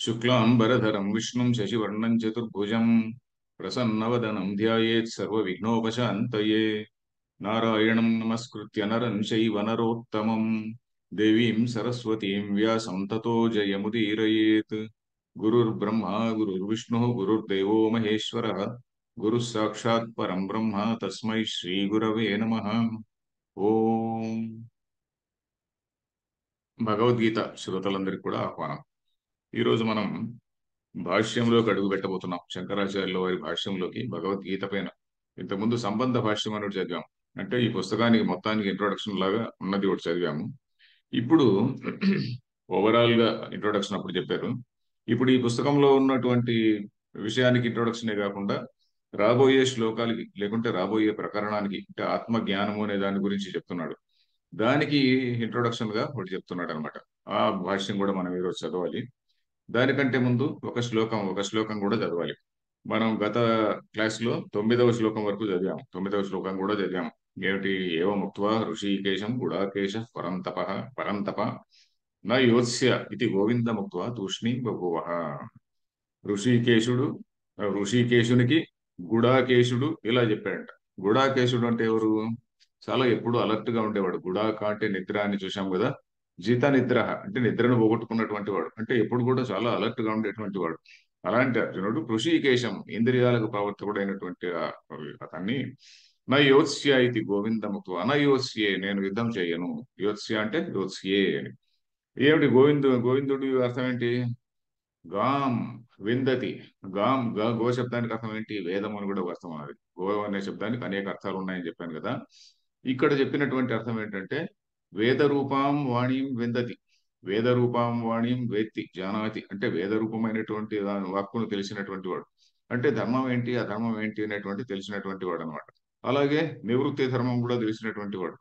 शुक्लांबरधरं विष्णुं शशिवर्णं चतुर्भुजं प्रसन्नवदनं ध्यायेत् सर्वविघ्नोपशान्तये नारायणं नमस्कृत्य नरं चैव नरोत्तमं देवीं सरस्वतीं व्यासं ततो जयमुदीरयेत् गुरुर्ब्रह्मा गुरुर्विष्णुः गुरुर्देवो महेश्वरः गुरुः साक्षात् परं ब्रह्म तस्मै श्रीगुरवे नमः ఓం భగవద్గీత శ్రోతలందరికీ కూడా ఆహ్వానం. ఈరోజు మనం భాష్యంలోకి అడుగు పెట్టబోతున్నాం. శంకరాచార్యుల వారి భాష్యంలోకి భగవద్గీత పైన ఇంతకుముందు సంబంధ భాష్యం అని ఒకటి చదివాం. అంటే ఈ పుస్తకానికి మొత్తానికి ఇంట్రొడక్షన్ లాగా ఉన్నది ఒకటి చదివాము. ఇప్పుడు ఓవరాల్ గా ఇంట్రొడక్షన్ అప్పుడు చెప్పారు. ఇప్పుడు ఈ పుస్తకంలో ఉన్నటువంటి విషయానికి ఇంట్రొడక్షనే కాకుండా రాబోయే శ్లోకాలకి లేకుంటే రాబోయే ప్రకరణానికి అంటే ఆత్మ జ్ఞానము అనే దాని గురించి చెప్తున్నాడు. దానికి ఇంట్రొడక్షన్ గా ఒకటి చెప్తున్నాడు అనమాట. ఆ భాష్యం కూడా మనం ఈరోజు చదవాలి. దానికంటే ముందు ఒక శ్లోకం కూడా చదవాలి. మనం గత క్లాస్ లో 9వ శ్లోకం వరకు చదివాము. 9వ శ్లోకం కూడా చదివాము. ఏమిటి? ఏవముక్త్వా ఋషికేశం గుడాకేశ పరంతప పరంతప నా యోత్స్య ఇది గోవిందముక్త్వా తూష్ణీం బభూవః. ఋషికేశుడు ఋషికేశునికి గుడాకేశుడు ఇలా చెప్పాడంట. గుడాకేశుడు అంటే ఎవరు? చాలా ఎప్పుడు అలర్ట్ గా ఉండేవాడు. గుడాక అంటే నిద్ర అని చూశాం కదా. జిత నిద్ర అంటే నిద్రను పోగొట్టుకున్నటువంటి వాడు, అంటే ఎప్పుడు కూడా చాలా అలర్ట్ గా ఉండేటువంటి వాడు. అలాంటి అర్జునుడు ఋషికేశం ఇంద్రియాలకు ప్రవర్తకుడైనటువంటి అతన్ని నా యోత్స్య ఇది గోవిందముక్తు అనయోత్స్యే నేను యుద్ధం చేయను. యోత్స్య అంటే యోత్స్యే అని. ఏమిటి గోవిందుడు అర్థం ఏంటి? గాం విందతి. గో శబ్దానికి అర్థం ఏంటి? వేదం అని కూడా ఒక అర్థం ఉన్నది. గో అనే శబ్దానికి అనేక అర్థాలు ఉన్నాయని చెప్పాను కదా. ఇక్కడ చెప్పినటువంటి అర్థం ఏంటంటే వేద రూపాం వాణిం విందతి. వేద రూపాం వాణిం వేత్తి జానాతి అంటే వేద రూపమైనటువంటి వాక్కును తెలిసినటువంటి వాడు. అంటే ధర్మం ఏంటి అధర్మం ఏంటి అనేటువంటి తెలిసినటువంటి వాడు అనమాట. అలాగే నివృత్తి ధర్మం కూడా తెలిసినటువంటి వాడు.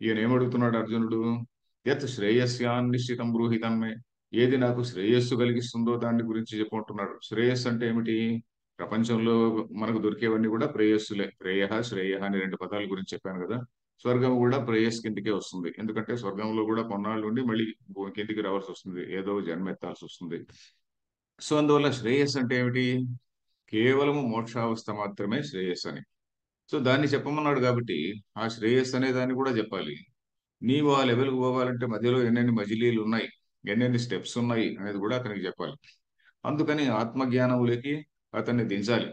ఈయన ఏమడుగుతున్నాడు అర్జునుడు? యత్ శ్రేయస్యాన్ నిశ్చితం బ్రూహితమ్మే. ఏది నాకు శ్రేయస్సు కలిగిస్తుందో దాని గురించి చెప్పుకుంటున్నాడు. శ్రేయస్సు అంటే ఏమిటి? ప్రపంచంలో మనకు దొరికేవన్నీ కూడా ప్రేయస్సులే. శ్రేయ అని రెండు పదాల గురించి చెప్పాను కదా. స్వర్గం కూడా ప్రేయస్ కిందకే వస్తుంది. ఎందుకంటే స్వర్గంలో కూడా కొన్నాళ్ళు ఉండి మళ్ళీ భూమి కిందికి రావాల్సి వస్తుంది, ఏదో జన్మ ఎత్తాల్సి వస్తుంది. సో అందువల్ల శ్రేయస్ అంటే ఏమిటి? కేవలము మోక్షావస్థ మాత్రమే శ్రేయస్ అని. సో దాన్ని చెప్పమన్నాడు కాబట్టి ఆ శ్రేయస్ అనే దాన్ని కూడా చెప్పాలి. నీవు ఆ లెవెల్కి పోవాలంటే మధ్యలో ఎన్నెన్ని మజిలీలు ఉన్నాయి, ఎన్నెన్ని స్టెప్స్ ఉన్నాయి అనేది కూడా అతనికి చెప్పాలి. అందుకని ఆత్మజ్ఞానంలోకి అతన్ని దించాలి.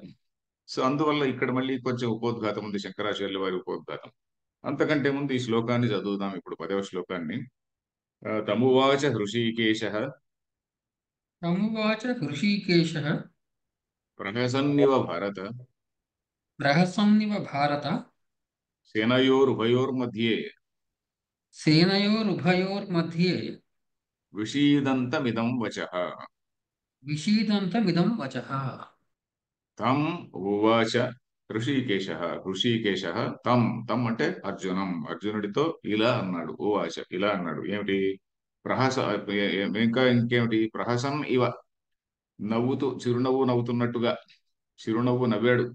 సో అందువల్ల ఇక్కడ మళ్ళీ కొంచెం ఉపోద్ఘాతం ఉంది, శంకరాచార్యుల వారి ఉపోద్ఘాతం. అంతకంటే ముందు ఈ శ్లోకాన్ని చదువుదాం. ఇప్పుడు 10వ శ్లోకాన్ని. తమువాచ హృషీకేశ तमुवाच हृषीकेशः ప్రహసన్నివ భారత प्रहसन्निव भारत సేనయోరుభయోర్मध्ये सेनयोरुभयोर्मध्ये విషీదంతమిదం వచః. विषीदन्तमिदं वचः। తం ఉవాచ ఋషికేశ. ఋషికేశ తం తం అంటే అర్జునుడితో ఇలా అన్నాడు. ఉవాచ ఇలా అన్నాడు. ఏమిటి? ప్రహస ఇంకా ఇంకేమిటి? ప్రహసన్ ఇవ నవ్వుతూ, చిరునవ్వు నవ్వుతున్నట్టుగా. చిరునవ్వు నవ్వాడు.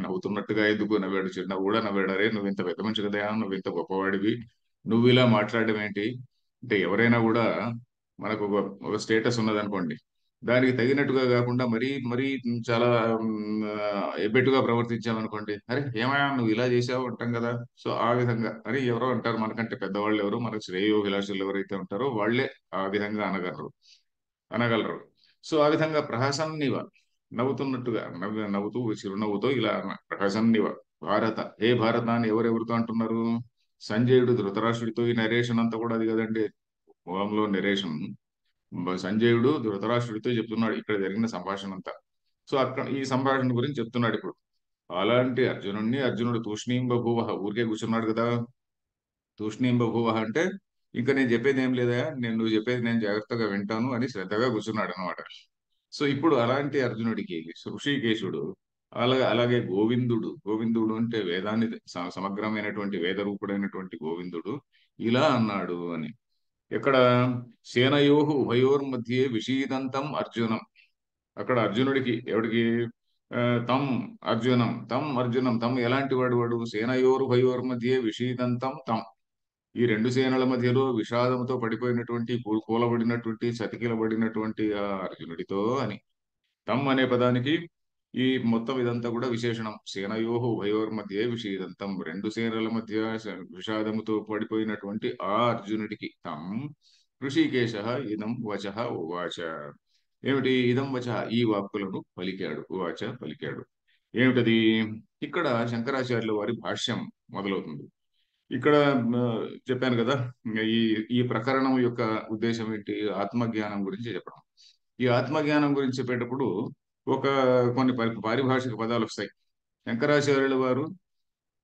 నవ్వుతున్నట్టుగా ఎందుకు నవ్వాడు? చిరునవ్వు కూడా నవ్వాడు. అరే నువ్వు ఇంత పెద్ద మనిషి కదా, నువ్వు ఇంత గొప్పవాడివి, నువ్వు ఇలా మాట్లాడడం ఏంటి? అంటే ఎవరైనా కూడా మనకు ఒక స్టేటస్ ఉన్నదనుకోండి, దానికి తగినట్టుగా కాకుండా మరీ మరీ చాలా ఎబ్బెట్టుగా ప్రవర్తించామనుకోండి, అరే ఏమయ్యా నువ్వు ఇలా చేసావు అంటాం కదా. సో ఆ విధంగా అని ఎవరో అంటారు. మనకంటే పెద్దవాళ్ళు ఎవరు, మనకు శ్రేయోభిలాషులు ఎవరైతే ఉంటారో వాళ్ళే ఆ విధంగా అనగలరు. సో ఆ విధంగా ప్రహసన్నివ నవ్వుతున్నట్టుగా నవ్వుతూ చిరునవ్వుతో ఇలా ప్రహసన్నివ భారత. ఏ భారత అని ఎవరెవరితో అంటున్నారు? సంజయుడు ధృతరాష్ట్రుడితో. ఈ నరేషన్ అంతా కూడా అది కదండి మూలంలో నరేషన్. సంజయుడు ధృతరాష్ట్రుడితో చెప్తున్నాడు ఇక్కడ జరిగిన సంభాషణ అంతా. సో అక్కడ ఈ సంభాషణ గురించి చెప్తున్నాడు ఇప్పుడు. అలాంటి అర్జునుడు తూష్ణీం బభూవ, ఊరికే కూర్చున్నాడు కదా. తూష్ణీం బభూవ అంటే ఇంకా నేను చెప్పేది ఏం లేదా, నువ్వు చెప్పేది నేను జాగ్రత్తగా వింటాను అని శ్రద్ధగా కూర్చున్నాడు అనమాట. సో ఇప్పుడు అలాంటి అర్జునుడికి ఋషికేశుడు, అలాగే గోవిందుడు అంటే వేదాన్ని సమగ్రమైనటువంటి వేద రూపుడైనటువంటి గోవిందుడు ఇలా అన్నాడు అని. ఎక్కడ? సేనయోహు ఉభయోర్ మధ్యే విషీదంతం అర్జునం. అక్కడ అర్జునుడికి, ఎవడికి? ఆ, తం తం అర్జునం. తం ఎలాంటి వాడు? సేనయోరు భయోర్ మధ్యే విషీదంతం తం. ఈ రెండు సేనల మధ్యలో విషాదంతో పడిపోయినటువంటి కూలబడినటువంటి చతికిలబడినటువంటి ఆ అర్జునుడితో అని. తమ్ అనే పదానికి ఈ మొత్తం ఇదంతా కూడా విశేషణం. సేనయోహు ఉభయోర్మధ్యే విషీదంతం, రెండు సేనల మధ్య విషాదముతో పడిపోయినటువంటి ఆ అర్జునుడికి తం ఋషికేశ ఇదం వచః ఉవాచ. ఏమిటి ఇదం వచః? ఈ వాక్కులను పలికాడు. ఉవాచ పలికాడు. ఏమిటది? ఇక్కడ శంకరాచార్యుల వారి భాష్యం మొదలవుతుంది. ఇక్కడ ఆ, చెప్పాను కదా, ఈ ఈ ప్రకరణం యొక్క ఉద్దేశం ఏంటి? ఆత్మజ్ఞానం గురించి చెప్పడం. ఈ ఆత్మజ్ఞానం గురించి చెప్పేటప్పుడు ఒక కొన్ని పారిభాషిక పదాలు వస్తాయి. శంకరాచార్యుల వారు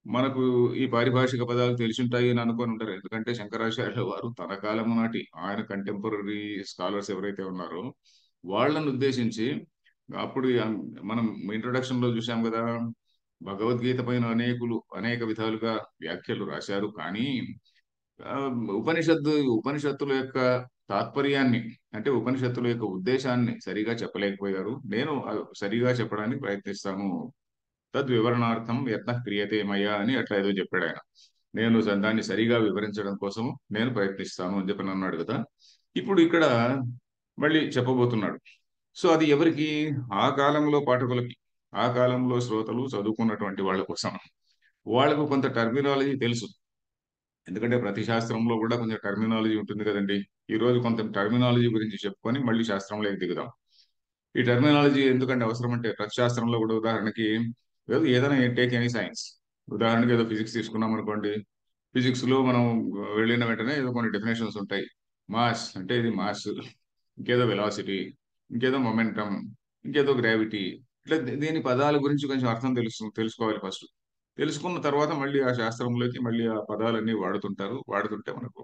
మనకు ఈ పారిభాషిక పదాలు తెలిసుంటాయి అని అనుకొని ఉంటారు. ఎందుకంటే శంకరాచార్యుల వారు తన కాలం నాటి ఆయన కంటెంపరీ స్కాలర్స్ ఎవరైతే ఉన్నారో వాళ్ళను ఉద్దేశించి అప్పుడు మనం ఇంట్రొడక్షన్ లో చూసాం కదా, భగవద్గీత పైన అనేక విధాలుగా వ్యాఖ్యలు రాశారు. కానీ ఆ, ఉపనిషత్తుల యొక్క తాత్పర్యాన్ని, అంటే ఉపనిషత్తుల యొక్క ఉద్దేశాన్ని సరిగా చెప్పలేకపోయారు. నేను సరిగా చెప్పడానికి ప్రయత్నిస్తాను. తద్వివరణార్థం యత్న క్రియతే మయా అని అట్లా ఏదో చెప్పాడు ఆయన. నేను దాన్ని సరిగా వివరించడం కోసం నేను ప్రయత్నిస్తాను అని చెప్పి అన్నాడు కదా. ఇప్పుడు ఇక్కడ మళ్ళీ చెప్పబోతున్నాడు. సో అది ఎవరికి? ఆ కాలంలో పాఠకులకి, ఆ కాలంలో శ్రోతలు చదువుకున్నటువంటి వాళ్ళ కోసం. వాళ్ళకు కొంత టర్మినాలజీ తెలుసు. ఎందుకంటే ప్రతి శాస్త్రంలో కూడా కొంచెం టర్మినాలజీ ఉంటుంది కదండి. ఈ రోజు కొంత టర్మినాలజీ గురించి చెప్పుకొని మళ్ళీ శాస్త్రంలోకి దిగుదాం. ఈ టర్మినాలజీ ఎందుకంటే అవసరం అంటే, ప్రతి శాస్త్రంలో కూడా ఉదాహరణకి ఏదైనా టేక్ ఎనీ సైన్స్, ఉదాహరణకి ఏదో ఫిజిక్స్ తీసుకున్నాం అనుకోండి. ఫిజిక్స్ లో మనం వెళ్ళిన వెంటనే ఏదో కొన్ని డెఫినేషన్స్ ఉంటాయి. మాస్ అంటే ఇది మాస్, ఇంకేదో వెలాసిటీ, ఇంకేదో మొమెంటం, ఇంకేదో గ్రావిటీ. ఇట్లా దీని పదాల గురించి కొంచెం అర్థం తెలుసుకోవాలి ఫస్ట్. తెలుసుకున్న తర్వాత మళ్ళీ ఆ శాస్త్రంలోకి మళ్ళీ ఆ పదాలన్నీ వాడుతుంటే మనకు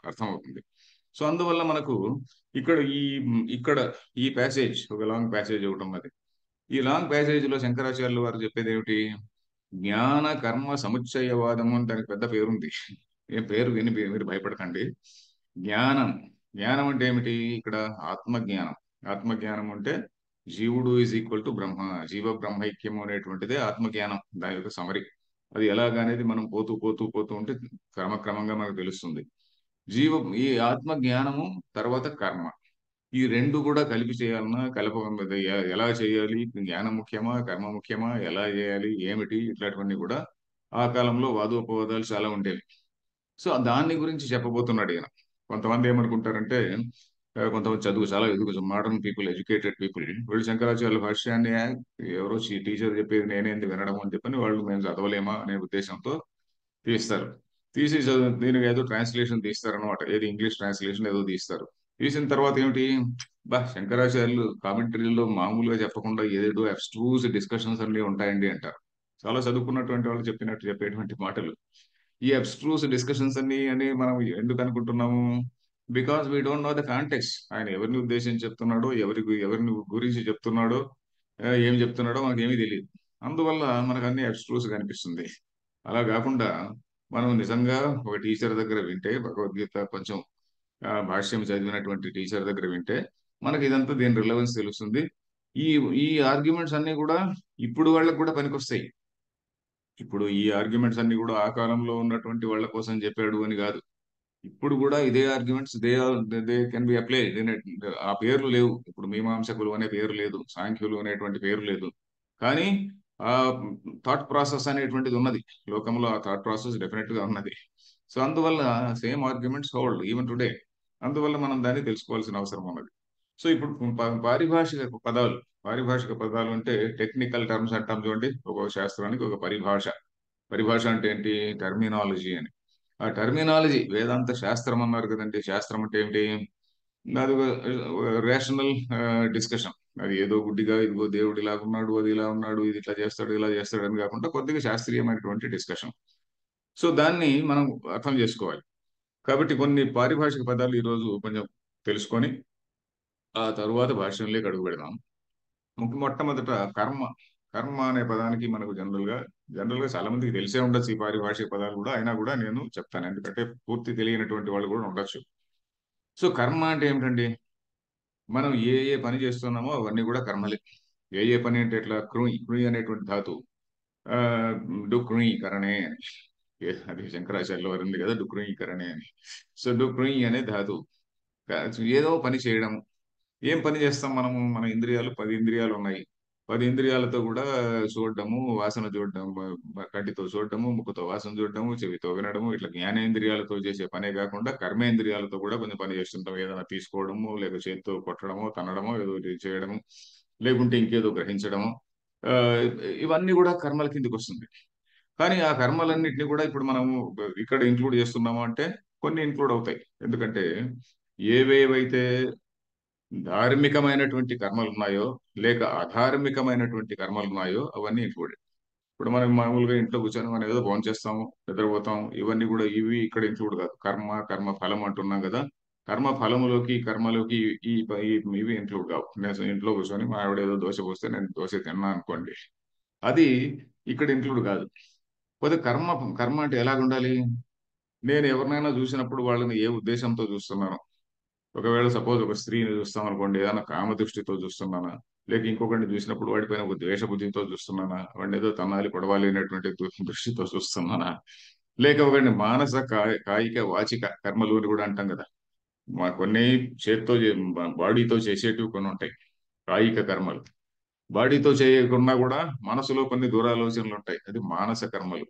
అర్థం అవుతుంది. సో అందువల్ల మనకు ఇక్కడ ఇక్కడ ఈ ప్యాసేజ్, ఒక లాంగ్ ప్యాసేజ్ ఒకటి ఉన్నది. ఈ లాంగ్ ప్యాసేజ్ లో శంకరాచార్యులు వారు చెప్పేది ఏమిటి? జ్ఞాన కర్మ సముచ్చయవాదము అని దానికి పెద్ద పేరుంది. ఏం పేరు విని మీరు భయపడకండి. జ్ఞానం. జ్ఞానం అంటే ఏమిటి? ఇక్కడ ఆత్మజ్ఞానం. ఆత్మజ్ఞానం అంటే జీవుడు ఈజ్ ఈక్వల్ టు బ్రహ్మ, జీవ బ్రహ్మైక్యము అనేటువంటిదే ఆత్మజ్ఞానం. దాని యొక్క సమరి. అది ఎలాగనేది మనం పోతూ పోతూ పోతూ ఉంటే క్రమక్రమంగా మనకు తెలుస్తుంది. జీవ ఈ ఆత్మ జ్ఞానము తర్వాత కర్మ, ఈ రెండు కూడా కలిపి చేయాలన్నా ఎలా చేయాలి? జ్ఞానం ముఖ్యమా, కర్మ ముఖ్యమా, ఎలా చేయాలి, ఏమిటి, ఇట్లాంటివన్నీ కూడా ఆ కాలంలో వాదోపవాదాలు చాలా ఉండేవి. సో దాన్ని గురించి చెప్పబోతున్నాడు ఈయన. కొంతమంది ఏమనుకుంటారంటే కొంతమంది చాలా ఎదుగు మోడర్న్ పీపుల్, ఎడ్యుకేటెడ్ పీపుల్, వీళ్ళు శంకరాచార్యుల భాష్యాన్ని ఎవరో టీచర్ చెప్పేది నేనేంది వినడం అని చెప్పని వాళ్ళు మేము చదవలేమా అనే ఉద్దేశంతో తీస్తారు. తీసి దీనికి ఏదో ట్రాన్స్లేషన్ తీస్తారు అనమాట. ఏది ఇంగ్లీష్ ట్రాన్స్లేషన్ ఏదో తీస్తారు. తీసిన తర్వాత ఏమిటి? శంకరాచార్యులు కామెంటరీలో మామూలుగా చెప్పకుండా ఏదేదో అబ్స్ట్రూస్ డిస్కషన్స్ అన్ని ఉంటాయండి అంటారు. చాలా చదువుకున్నటువంటి వాళ్ళు చెప్పేటువంటి మాటలు. ఈ అబ్స్ట్రూస్ డిస్కషన్స్ అని మనం ఎందుకు అనుకుంటున్నాము? Because we don't know the context. ఆయన ఎవరిని ఉద్దేశించి చెప్తున్నాడో, ఎవరిని గురించి చెప్తున్నాడో, ఏం చెప్తున్నాడో మనకి ఏమీ తెలియదు. అందువల్ల మనకు అన్ని అబ్స్ట్రూస్ కనిపిస్తుంది. అలా కాకుండా మనం నిజంగా ఒక టీచర్ దగ్గర వింటే, భగవద్గీత కొంచెం భాష్యం చదివినటువంటి టీచర్ దగ్గర వింటే మనకి ఇదంతా దీని రిలవెన్స్ తెలుస్తుంది. ఈ ఈ ఆర్గ్యుమెంట్స్ అన్ని కూడా ఇప్పుడు వాళ్ళకి కూడా పనికొస్తాయి. ఇప్పుడు ఈ ఆర్గ్యుమెంట్స్ అన్ని కూడా ఆ కాలంలో ఉన్నటువంటి వాళ్ళ కోసం చెప్పాడు అని కాదు. ఇప్పుడు కూడా ఇదే arguments they can be apply. ఆ పేర్లు లేవు. ఇప్పుడు మీమాంసకులు అనే పేరు లేదు, సాంఖ్యులు అనేటువంటి పేరు లేదు. కానీ ఆ థాట్ ప్రాసెస్ అనేటువంటిది ఉన్నది లోకంలో. ఆ థాట్ ప్రాసెస్ డెఫినెట్ గా ఉన్నది. సో అందువల్ల same arguments hold even today. అందువల్ల మనం దాన్ని తెలుసుకోవాల్సిన అవసరం ఉన్నది. సో ఇప్పుడు పారిభాషిక పదాలు అంటే టెక్నికల్ టర్మ్స్ అంటాం చూడండి. ఒక శాస్త్రానికి ఒక పరిభాష. పరిభాష అంటే ఏంటి? టర్మినాలజీ అని. ఆ టర్మినాలజీ వేదాంత శాస్త్రం అన్నారు కదండి. శాస్త్రం అంటే ఏమిటి? అది రేషనల్ డిస్కషన్. అది ఏదో గుడ్డిగా ఇదిగో దేవుడు ఇలా ఉన్నాడు, అది ఇలా ఉన్నాడు, ఇది ఇట్లా చేస్తాడు, ఇలా చేస్తాడు అని కాకుండా కొద్దిగా శాస్త్రీయమైనటువంటి డిస్కషన్. సో దాన్ని మనం అర్థం చేసుకోవాలి. కాబట్టి కొన్ని పారిభాషిక పదాలు ఈ రోజు కొంచెం తెలుసుకొని ఆ తరువాత భాష్యంలోకి అడుగు పెడదాం. మొట్టమొదట కర్మ. కర్మ అనే పదానికి మనకు జనరల్ గా చాలా మందికి తెలిసే ఉండొచ్చు ఈ పారిభాషిక పదాలు కూడా. అయినా కూడా నేను చెప్తాను, ఎందుకంటే పూర్తి తెలియనటువంటి వాళ్ళు కూడా ఉండొచ్చు. సో కర్మ అంటే ఏమిటండి? మనం ఏ ఏ పని చేస్తున్నామో అవన్నీ కూడా కర్మలే. ఏ ఏ పని అంటే ఎట్లా? కృయ్ కృయ్ అనేటువంటి ధాతు, డు కృయ్ కరణే అని. అది శంకరాచార్యుల వారు ఉంది కదా, డుక్రుయీకరణే అని. సో డుక్రుయి అనే ధాతువు. ఏదో పని చేయడం. ఏం పని చేస్తాం మనము? మన ఇంద్రియాలు 10 ఇంద్రియాలు ఉన్నాయి. 10 ఇంద్రియాలతో కూడా చూడడము, వాసన చూడడం, కంటితో చూడడము, ముక్కుతో వాసన చూడడము, చెవితో వినడము, ఇట్లా జ్ఞానేంద్రియాలతో చేసే పనే కాకుండా కర్మేంద్రియాలతో కూడా కొంచెం పని చేస్తుంటాం. ఏదైనా తీసుకోవడము, లేక చేతితో కొట్టడము, తన్నడము, ఏదో ఒకటి చేయడము, లేకుంటే ఇంకేదో గ్రహించడము. ఆ, ఇవన్నీ కూడా కర్మల కిందకి వస్తుంది. కానీ ఆ కర్మలన్నింటినీ కూడా ఇప్పుడు మనము ఇక్కడ ఇంక్లూడ్ చేస్తున్నాము అంటే కొన్ని ఇంక్లూడ్ అవుతాయి. ఎందుకంటే ఏవేవైతే ధార్మికమైనటువంటి కర్మలు ఉన్నాయో, లేక అధార్మికమైనటువంటి కర్మలు ఉన్నాయో అవన్నీ ఇంక్లూడెడ్. ఇప్పుడు మనం మామూలుగా ఇంట్లో కూర్చొని మనం ఏదో భోజనం చేస్తాము, నిద్రపోతాం, ఇవన్నీ కూడా ఇవి ఇక్కడ ఇంక్లూడ్ కాదు. కర్మ ఫలం అంటున్నాం కదా. కర్మ ఫలములోకి, కర్మలోకి ఈ ఇవి ఇంక్లూడ్ కావు. నేను ఇంట్లో కూర్చొని మా ఆవిడ ఏదో దోశ పోస్తే నేను దోశ తిన్నా అనుకోండి, అది ఇక్కడ ఇంక్లూడ్ కాదు. పోతే కర్మ, కర్మ అంటే ఎలాగ ఉండాలి? నేను ఎవరినైనా చూసినప్పుడు వాళ్ళని ఏ ఉద్దేశంతో చూస్తున్నాను? ఒకవేళ సపోజ్ ఒక స్త్రీని చూస్తాం అనుకోండి, ఏదైనా కామ దృష్టితో చూస్తున్నానా, లేక ఇంకొకరిని చూసినప్పుడు వాడిపైన ఒక ద్వేష బుద్ధితో చూస్తున్నానా, వాడిని ఏదో తన్నాలి కొడవాలి అనేటువంటి దృష్టితో చూస్తున్నానా, లేక ఒకరిని మానస కాయిక వాచిక కర్మలు అని కూడా అంటాం కదా. మా కొన్ని చేత్తో బాడీతో చేసేటివి కొన్ని ఉంటాయి, కాయిక కర్మలు. బాడీతో చేయకున్నా కూడా మనసులో కొన్ని దూరాలోచనలు ఉంటాయి, అది మానస కర్మలు.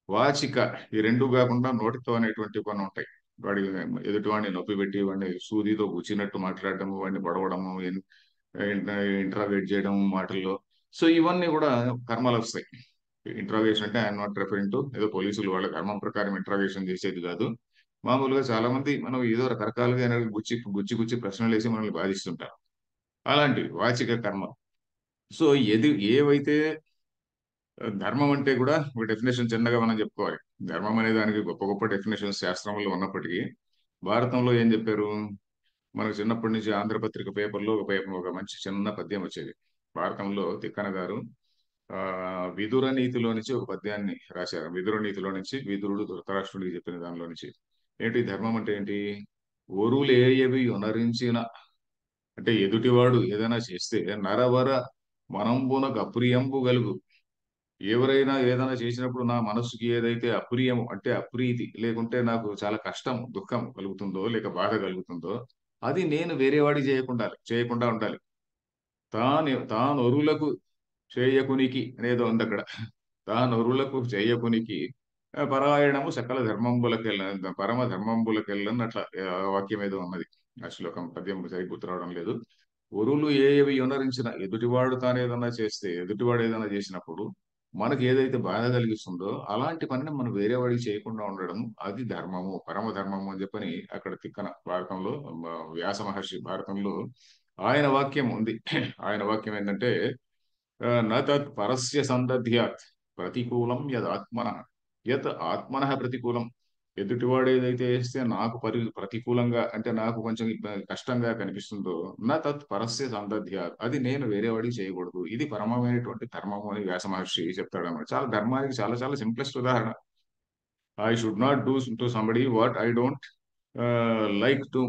వాచిక, ఈ రెండు కాకుండా నోటితో అనేటువంటి కొన్ని ఉంటాయి. వాడి ఎదుటివాడిని నొప్పి పెట్టి వాడిని సూదితో గుచ్చినట్టు మాట్లాడటము, వాడిని పొడవడము, ఇంట్రాగేట్ చేయడం మాటల్లో. సో ఇవన్నీ కూడా కర్మలు వస్తాయి. ఇంట్రాగేషన్ అంటే ఐఎమ్ నాట్ రెఫరింగ్ టు ఏదో పోలీసులు వాళ్ళ కర్మం ప్రకారం ఇంట్రాగేషన్ చేసేది కాదు. మామూలుగా చాలా మంది మనం ఏదో రకరకాలుగా గుచ్చి గుచ్చి గుచ్చి ప్రశ్నలు వేసి మనల్ని బాధిస్తుంటారు. అలాంటివి వాచిక కర్మ. సో ఏవైతే ధర్మం అంటే కూడా ఒక డెఫినేషన్ చిన్నగా మనం చెప్పుకోవాలి. ధర్మం అనే దానికి గొప్ప గొప్ప డెఫినేషన్స్ శాస్త్రంలో ఉన్నప్పటికీ భారతంలో ఏం చెప్పారు? మనకు చిన్నప్పటి నుంచి ఆంధ్రపత్రిక పేపర్లో ఒక మంచి చిన్న పద్యం వచ్చేది. భారతంలో తిక్కన గారు విదుర నీతిలో నుంచి ఒక పద్యాన్ని రాశారు. విదుర నీతిలో నుంచి విదురుడు ధృతరాష్ట్రుడికి చెప్పిన దానిలో నుంచి ఏంటి ధర్మం అంటే ఏంటి? ఒరులేయవి ఉనరించిన, అంటే ఎదుటివాడు ఏదైనా చేస్తే నరవర మనంబునకు అప్రియంబు గలుగు. ఎవరైనా ఏదైనా చేసినప్పుడు నా మనసుకి ఏదైతే అప్రియం అంటే అప్రీతి, లేకుంటే నాకు చాలా కష్టం దుఃఖం కలుగుతుందో, లేక బాధ కలుగుతుందో, అది నేను వేరే వాడికి చేయకుండా ఉండాలి. తానొరులకు చేయకునికి అనేదో ఉంది అక్కడ. తానొరులకు చేయకునికి పరాయణము సకల ధర్మంబులకెళ్ళ, పరమ ధర్మంబులకెళ్ళని అట్లా వాక్యం ఏదో ఉన్నది. ఆ శ్లోకం పద్యం సరి గుర్తు రావడం లేదు. ఒరులు ఏవి యునరించిన, ఎదుటివాడు తాను ఏదైనా చేస్తే, ఎదుటివాడు ఏదైనా చేసినప్పుడు మనకి ఏదైతే బాధ కలిగిస్తుందో అలాంటి పనిని మనం వేరే వాడికి చేయకుండా ఉండడం, అది ధర్మము, పరమ ధర్మము అని చెప్పని అక్కడ తిక్కన భారతంలో, వ్యాస మహర్షి భారతంలో ఆయన వాక్యం ఉంది. ఆయన వాక్యం ఏంటంటే న తత్ పరస్య సందధ్యాత్ ప్రతికూలం యద్ ఆత్మన, యత్ ఆత్మన ప్రతికూలం. ఎదుటివాడు ఏదైతే వేస్తే నాకు ప్రతికూలంగా, అంటే నాకు కొంచెం కష్టంగా కనిపిస్తుందో, నా తత్ పరస్య సందధ్యాత్, అది నేను వేరే వాడికి చేయకూడదు. ఇది పరమమైనటువంటి ధర్మము అని వ్యాస మహర్షి చెప్తాడు అన్నమాట. చాలా ధర్మానికి చాలా చాలా సింప్లెస్ట్ ఉదాహరణ. I should not do to somebody what I don't like to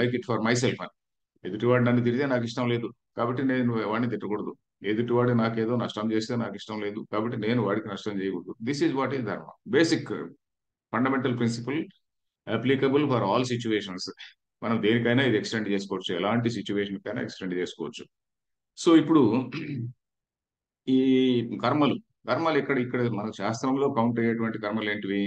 like it for my self అని. ఎదుటివాడు నన్ను తిరిగితే నాకు ఇష్టం లేదు, కాబట్టి నేను వాడిని తిట్టకూడదు. ఎదుటివాడు నాకేదో నష్టం చేస్తే నాకు ఇష్టం లేదు, కాబట్టి నేను వాడికి నష్టం చేయకూడదు. దిస్ ఈజ్ వాట్ ఈస్ ధర్మ. Basic fundamental principal, applicable for all situations. మనం దేనికైనా ఇది ఎక్స్టెండ్ చేసుకోవచ్చు, ఎలాంటి సిచ్యువేషన్ కైనా ఎక్స్టెండ్ చేసుకోవచ్చు. సో ఇప్పుడు ఈ కర్మలు, కర్మలు ఇక్కడ మన శాస్త్రంలో కౌంట్ అయ్యేటువంటి కర్మలు ఏంటివి?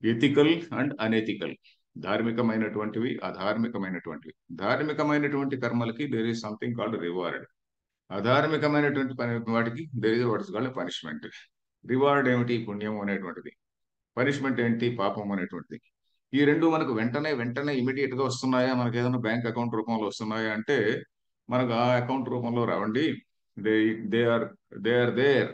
Ethical and unethical. ధార్మికమైనటువంటివి, అధార్మికమైనటువంటివి. ధార్మికమైనటువంటి కర్మలకి there is something called reward. అధార్మికమైనటువంటి వాటికి there is what is called punishment. Reward ఏమిటి? పుణ్యం అనేటువంటిది. పనిష్మెంట్ ఏంటి? పాపం అనేటువంటిది. ఈ రెండు మనకు వెంటనే వెంటనే ఇమీడియట్ గా వస్తున్నాయా? మనకి ఏదైనా బ్యాంక్ అకౌంట్ రూపంలో వస్తున్నాయా అంటే మనకు ఆ అకౌంట్ రూపంలో రావండి. They they are they are there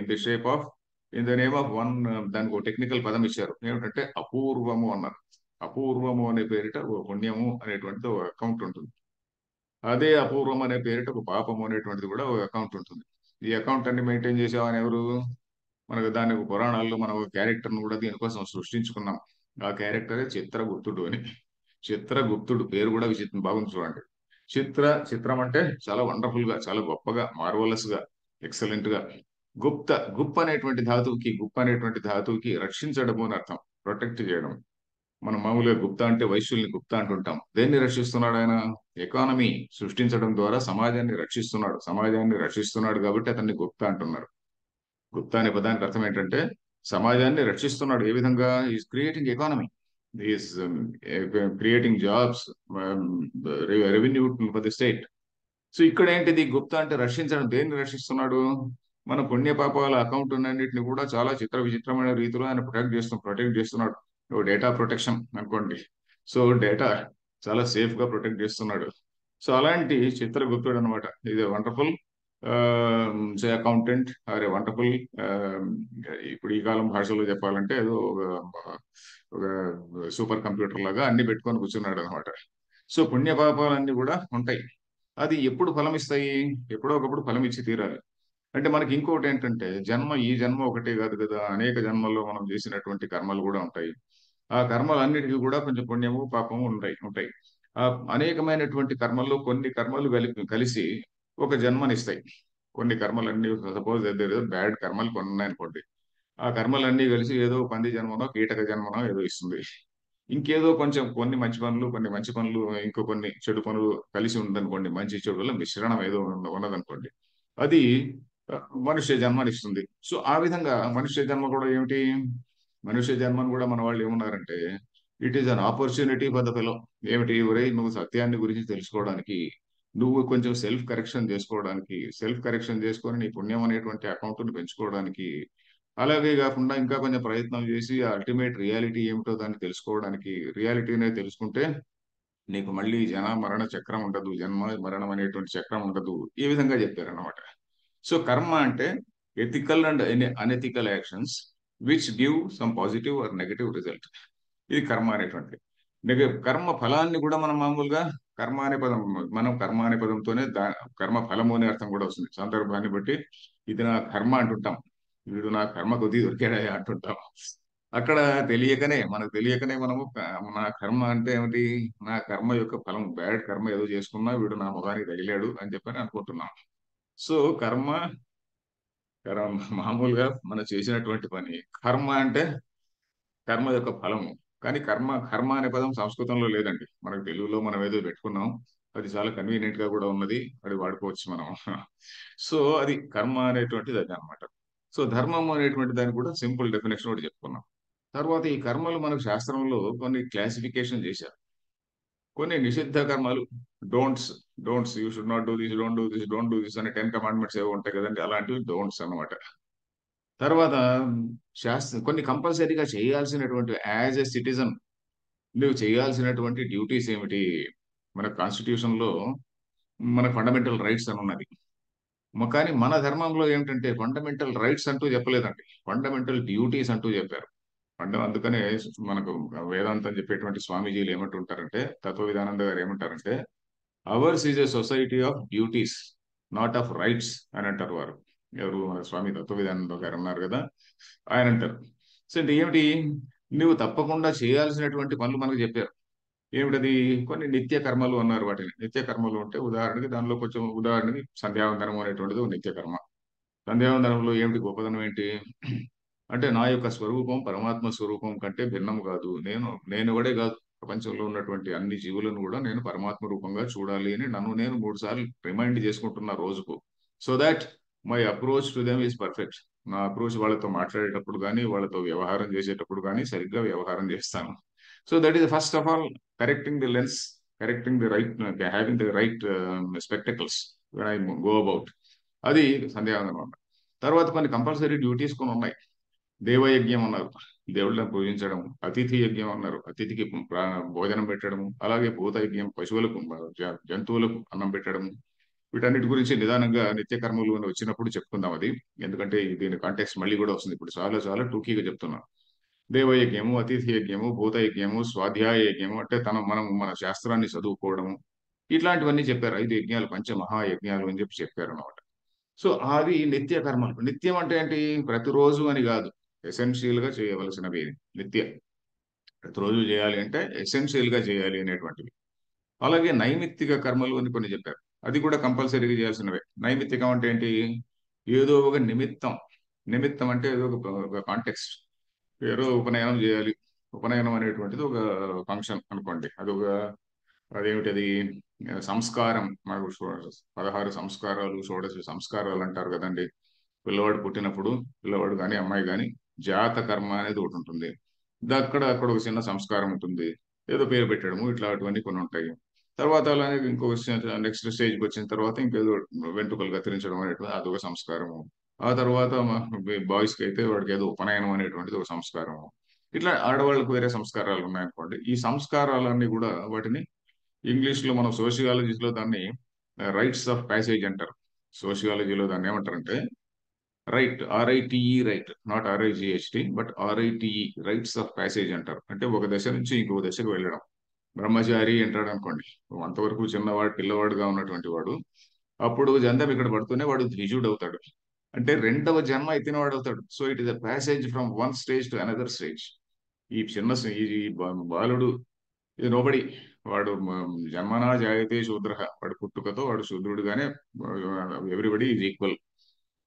in the shape of, in the name of one. దానికి ఒక టెక్నికల్ పదం ఇచ్చారు, ఏమిటంటే అపూర్వము అన్నారు. అపూర్వము అనే పేరిట ఒక పుణ్యము అనేటువంటిది ఒక అకౌంట్ ఉంటుంది. అదే అపూర్వం అనే పేరిట ఒక పాపము అనేటువంటిది కూడా ఒక అకౌంట్ ఉంటుంది. ఈ అకౌంట్ అన్ని మెయింటైన్ చేసేవాని ఎవరు? మనకు దాని పురాణాల్లో మనం ఒక క్యారెక్టర్ను కూడా దీనికోసం సృష్టించుకున్నాం. ఆ క్యారెక్టరే చిత్రగుప్తుడు అని. చిత్రగుప్తుడు పేరు కూడా విచిత్రం, బాగుంది చూడండి. చిత్రం అంటే చాలా వండర్ఫుల్ గా, చాలా గొప్పగా, మార్వలస్ గా, ఎక్సలెంట్ గా. గుప్త గుప్ అనేటువంటి ధాతువుకి రక్షించడము అని అర్థం. ప్రొటెక్ట్ చేయడం. మనం మామూలుగా గుప్తా అంటే వైశ్యుల్ని గుప్తా అంటుంటాం. దేన్ని రక్షిస్తున్నాడు ఆయన? ఎకానమీ సృష్టించడం ద్వారా సమాజాన్ని రక్షిస్తున్నాడు కాబట్టి అతన్ని గుప్తా అంటున్నారు. గుప్తా అనే పదానికి అర్థం ఏంటంటే సమాజాన్ని రక్షిస్తున్నాడు. ఏ విధంగా? Is creating economy, is creating jobs, revenue for the state. So ఇక్కడ ఏంటిది? గుప్తా అంటే రక్షించడం. దేన్ని రక్షిస్తున్నాడు? మన పుణ్య పాపాల అకౌంట్ అన్నింటిని కూడా చాలా విచిత్రమైన రీతిలో ఆయన ప్రొటెక్ట్ చేస్తున్నాడు. డేటా ప్రొటెక్షన్ అనుకోండి. సో డేటా చాలా సేఫ్ గా ప్రొటెక్ట్ చేస్తున్నాడు. సో అలాంటి చిత్రగుప్తుడు అనమాట. ఇది వండర్ఫుల్ అకౌంటెంట్, అరే వండర్ఫుల్. ఇప్పుడు ఈ కాలం భాషలో చెప్పాలంటే ఏదో ఒక సూపర్ కంప్యూటర్ లాగా అన్ని పెట్టుకొని కూర్చున్నాడు అనమాట. సో పుణ్య పాపాలన్నీ కూడా ఉంటాయి. అది ఎప్పుడు ఫలం ఇస్తాయి? ఎప్పుడో ఒకప్పుడు ఫలం ఇచ్చి తీరాలి. అంటే మనకి ఇంకోటి ఏంటంటే ఈ జన్మ ఒకటే కాదు కదా, అనేక జన్మల్లో మనం చేసినటువంటి కర్మలు కూడా ఉంటాయి. ఆ కర్మలన్నిటికీ కూడా కొంచెం పుణ్యము పాపము ఉంటాయి. ఆ అనేకమైనటువంటి కర్మల్లో కొన్ని కర్మలు కలిసి ఒక జన్మనిస్తాయి. కొన్ని కర్మలన్నీ, సపోజ్ బ్యాడ్ కర్మలు కొన్ని ఉన్నాయనుకోండి, ఆ కర్మలన్నీ కలిసి ఏదో పంది జన్మనో కీటక జన్మనో ఏదో ఇస్తుంది. ఇంకేదో కొంచెం కొన్ని మంచి పనులు, ఇంకో కొన్ని చెడు పనులు కలిసి ఉందనుకోండి, మంచి చెడుల మిశ్రణం ఏదో ఉన్నదనుకోండి, అది ఆ, మనుష్య జన్మనిస్తుంది. సో ఆ విధంగా మనుష్య జన్మ కూడా ఏమిటి? మనుష్య జన్మను కూడా మన వాళ్ళు ఏమన్నారంటే it is an opportunity for the fellow. ఏమిటి? ఒరేయ్, నువ్వు సత్యాన్ని గురించి తెలుసుకోవడానికి, నువ్వు కొంచెం సెల్ఫ్ కరెక్షన్ చేసుకొని నీ పుణ్యం అనేటువంటి అకౌంట్ను పెంచుకోవడానికి, అలాగే కాకుండా ఇంకా కొంచెం ప్రయత్నం చేసి అల్టిమేట్ రియాలిటీ ఏమిటో దాన్ని తెలుసుకోవడానికి, రియాలిటీనే తెలుసుకుంటే నీకు మళ్ళీ మరణ చక్రం ఉండదు, జన్మ మరణం అనేటువంటి చక్రం ఉండదు. ఈ విధంగా చెప్పారన్నమాట. సో కర్మ అంటే ethical and unethical actions which give some positive or negative result. ఇది కర్మ అనేటువంటి. కర్మ ఫలాన్ని కూడా మనం మామూలుగా కర్మ అనే పదం కర్మ అనే పదంతోనే కర్మ ఫలము అనే అర్థం కూడా వస్తుంది. సందర్భాన్ని బట్టి ఇది నా కర్మ అంటుంటాం, వీడు నా కర్మ కొద్ది దొరికాడా అంటుంటాం. అక్కడ మనకు తెలియకనే మనము నా కర్మ అంటే ఏమిటి? నా కర్మ యొక్క ఫలం, బ్యాడ్ కర్మ ఏదో చేసుకున్నా వీడు నా ముఖానికి తగిలాడు అని చెప్పని అనుకుంటున్నాం. సో మామూలుగా మనం చేసినటువంటి పని కర్మ అంటే కర్మ యొక్క ఫలము. కానీ కర్మ అనే పదం సంస్కృతంలో లేదండి. మనకు తెలుగులో మనం ఏదో పెట్టుకున్నాం. అది చాలా కన్వీనియంట్ గా కూడా ఉన్నది, అది వాడుకోవచ్చు మనం. సో అది కర్మ అనేటువంటిది అది అనమాట. సో ధర్మం అనేటువంటి దానికి కూడా సింపుల్ డెఫినేషన్ ఒకటి చెప్పుకున్నాం. తర్వాత ఈ కర్మలు మనకు శాస్త్రంలో కొన్ని క్లాసిఫికేషన్ చేశారు. కొన్ని నిషిద్ధ కర్మలు, don'ts don'ts you should not do this, don't do this అనే 10 కమాండ్మెంట్స్ ఏవో ఉంటాయి కదండి, అలాంటివి డోంట్స్ అన్నమాట. తర్వాత కొన్ని కంపల్సరీగా చేయాల్సినటువంటి, యాజ్ ఎ సిటిజన్ నువ్వు చేయాల్సినటువంటి డ్యూటీస్ ఏమిటి? మన కాన్స్టిట్యూషన్ లో మన ఫండమెంటల్ రైట్స్ అని ఉన్నది. కానీ మన ధర్మంలో ఏమిటంటే ఫండమెంటల్ రైట్స్ అంటూ చెప్పలేదండి, ఫండమెంటల్ డ్యూటీస్ అంటూ చెప్పారు. అందుకనే మనకు వేదాంతం చెప్పేటువంటి స్వామీజీలు ఏమంటుంటారంటే, తత్వ విధానంద గారు ఏమంటారంటే, hours is a society of duties, not of rights అని అంటారు వారు. ఎవరు? మన స్వామి తత్వ విధానంద గారు ఉన్నారు కదా, ఆయన అంటారు. సో అంటే ఏమిటి? నువ్వు తప్పకుండా చేయాల్సినటువంటి పనులు మనకు చెప్పారు. ఏమిటది? కొన్ని నిత్య కర్మలు అన్నారు. వాటిని నిత్య కర్మలు అంటే ఉదాహరణకి దానిలో కొంచెం ఉదాహరణకి సంధ్యావందనం అనేటువంటిది ఒక నిత్య కర్మ. సంధ్యావందనంలో ఏమిటి గొప్పదనం ఏంటి? అంటే నా యొక్క స్వరూపం పరమాత్మ స్వరూపం కంటే భిన్నం కాదు. నేను ఒకడే కాదు, ప్రపంచంలో ఉన్నటువంటి అన్ని జీవులను కూడా నేను పరమాత్మ రూపంగా చూడాలి అని నన్ను నేను 3 సార్లు రిమైండ్ చేసుకుంటున్నా రోజుకు. So that my approach to them is perfect. నా అప్రోచ్ వాళ్ళతో మాట్లాడేటప్పుడు కానీ, వాళ్ళతో వ్యవహారం చేసేటప్పుడు కానీ సరిగ్గా వ్యవహారం చేస్తాను. So that is first of all correcting the lens, correcting the right, having the right spectacles I go about. అది సంధ్యావందనం అన్నమాట. తర్వాత కొన్ని కంపల్సరీ డ్యూటీస్ కొన్ని ఉన్నాయి. దేవయజ్ఞం అన్నారు, దేవుళ్ళని పూజించడం. అతిథి యజ్ఞం అన్నారు, అతిథికి భోజనం పెట్టడము. అలాగే భూత యజ్ఞం, పశువులకు జంతువులకు అన్నం పెట్టడము. వీటన్నిటి గురించి నిదానంగా నిత్య కర్మలు అని వచ్చినప్పుడు చెప్పుకుందాం అది. ఎందుకంటే దీని కాంటెక్స్ట్ మళ్ళీ కూడా వస్తుంది. ఇప్పుడు చాలా చాలా టూకీగా చెప్తున్నాం. దేవయజ్ఞము, అతిథి యజ్ఞము, భూత యజ్ఞము, స్వాధ్యాయ యజ్ఞము అంటే మనం మన శాస్త్రాన్ని చదువుకోవడము. ఇట్లాంటివన్నీ చెప్పారు. 5 యజ్ఞాలు, పంచమహాయజ్ఞాలు అని చెప్పారు అన్నమాట. సో అది నిత్య కర్మలు. నిత్యం అంటే ఏంటి? ప్రతిరోజు అని కాదు, ఎసెన్షియల్ గా చేయవలసినవి. నిత్య ప్రతిరోజు చేయాలి అంటే ఎసెన్షియల్ గా చేయాలి అనేటువంటివి. అలాగే నైమిత్తిక కర్మలు అని కొన్ని చెప్పారు. అది కూడా కంపల్సరీగా చేయాల్సినవే. నైమిత్తికం అంటే ఏంటి? ఏదో ఒక నిమిత్తం. నిమిత్తం అంటే ఏదో ఒక కాంటెక్స్ట్. ఏదో ఉపనయనం చేయాలి. ఉపనయనం అనేటువంటిది ఒక ఫంక్షన్ అనుకోండి. అదేమిటది, సంస్కారం. మనకు 16 సంస్కారాలు, షోడశ సంస్కారాలు అంటారు కదండి. పిల్లవాడు పుట్టినప్పుడు, పిల్లవాడు కానీ అమ్మాయి కానీ జాత కర్మ అనేది ఒకటి ఉంటుంది. అక్కడ ఒక చిన్న సంస్కారం ఉంటుంది. ఏదో పేరు పెట్టడము ఇట్లాంటివన్నీ కొన్ని ఉంటాయి. తర్వాత అలానే ఇంకో నెక్స్ట్ స్టేజ్కి వచ్చిన తర్వాత ఇంకేదో వెంట్రుకలు కత్తిరించడం అనేటువంటి అదొక సంస్కారము. ఆ తర్వాత బాయ్స్కి అయితే వాడికి ఏదో ఉపనయనం అనేటువంటిది ఒక సంస్కారము. ఇట్లా ఆడవాళ్ళకు వేరే సంస్కారాలు ఉన్నాయనుకోండి. ఈ సంస్కారాలన్నీ కూడా వాటిని ఇంగ్లీష్లో మనం సోషియాలజీలో దాన్ని రైట్స్ ఆఫ్ ప్యాసేజ్ అంటారు. సోషియాలజీలో దాన్ని ఏమంటారంటే right, R I T E, right, not R I G H T, but R I T E, rites of passage అంటారు. అంటే ఒక దశ నుంచి ఇంకో దశకు వెళ్ళడం. బ్రహ్మచారి అంటాడు అనుకోండి, అంతవరకు చిన్నవాడు పిల్లవాడుగా ఉన్నటువంటి వాడు అప్పుడు జందం ఇక్కడ పడుతూనే వాడు ద్విజుడు అవుతాడు. అంటే రెండవ జన్మ ఎత్తినవాడు అవుతాడు. So it is a passage from one stage to another stage. ఈ చిన్న బాలుడు ఇది నోబడి. వాడు జన్మనా జాయతే శూద్ర. వాడు పుట్టుకతో వాడు శూద్రుడుగానే, ఎవ్రీబడి ఈజ్ ఈక్వల్.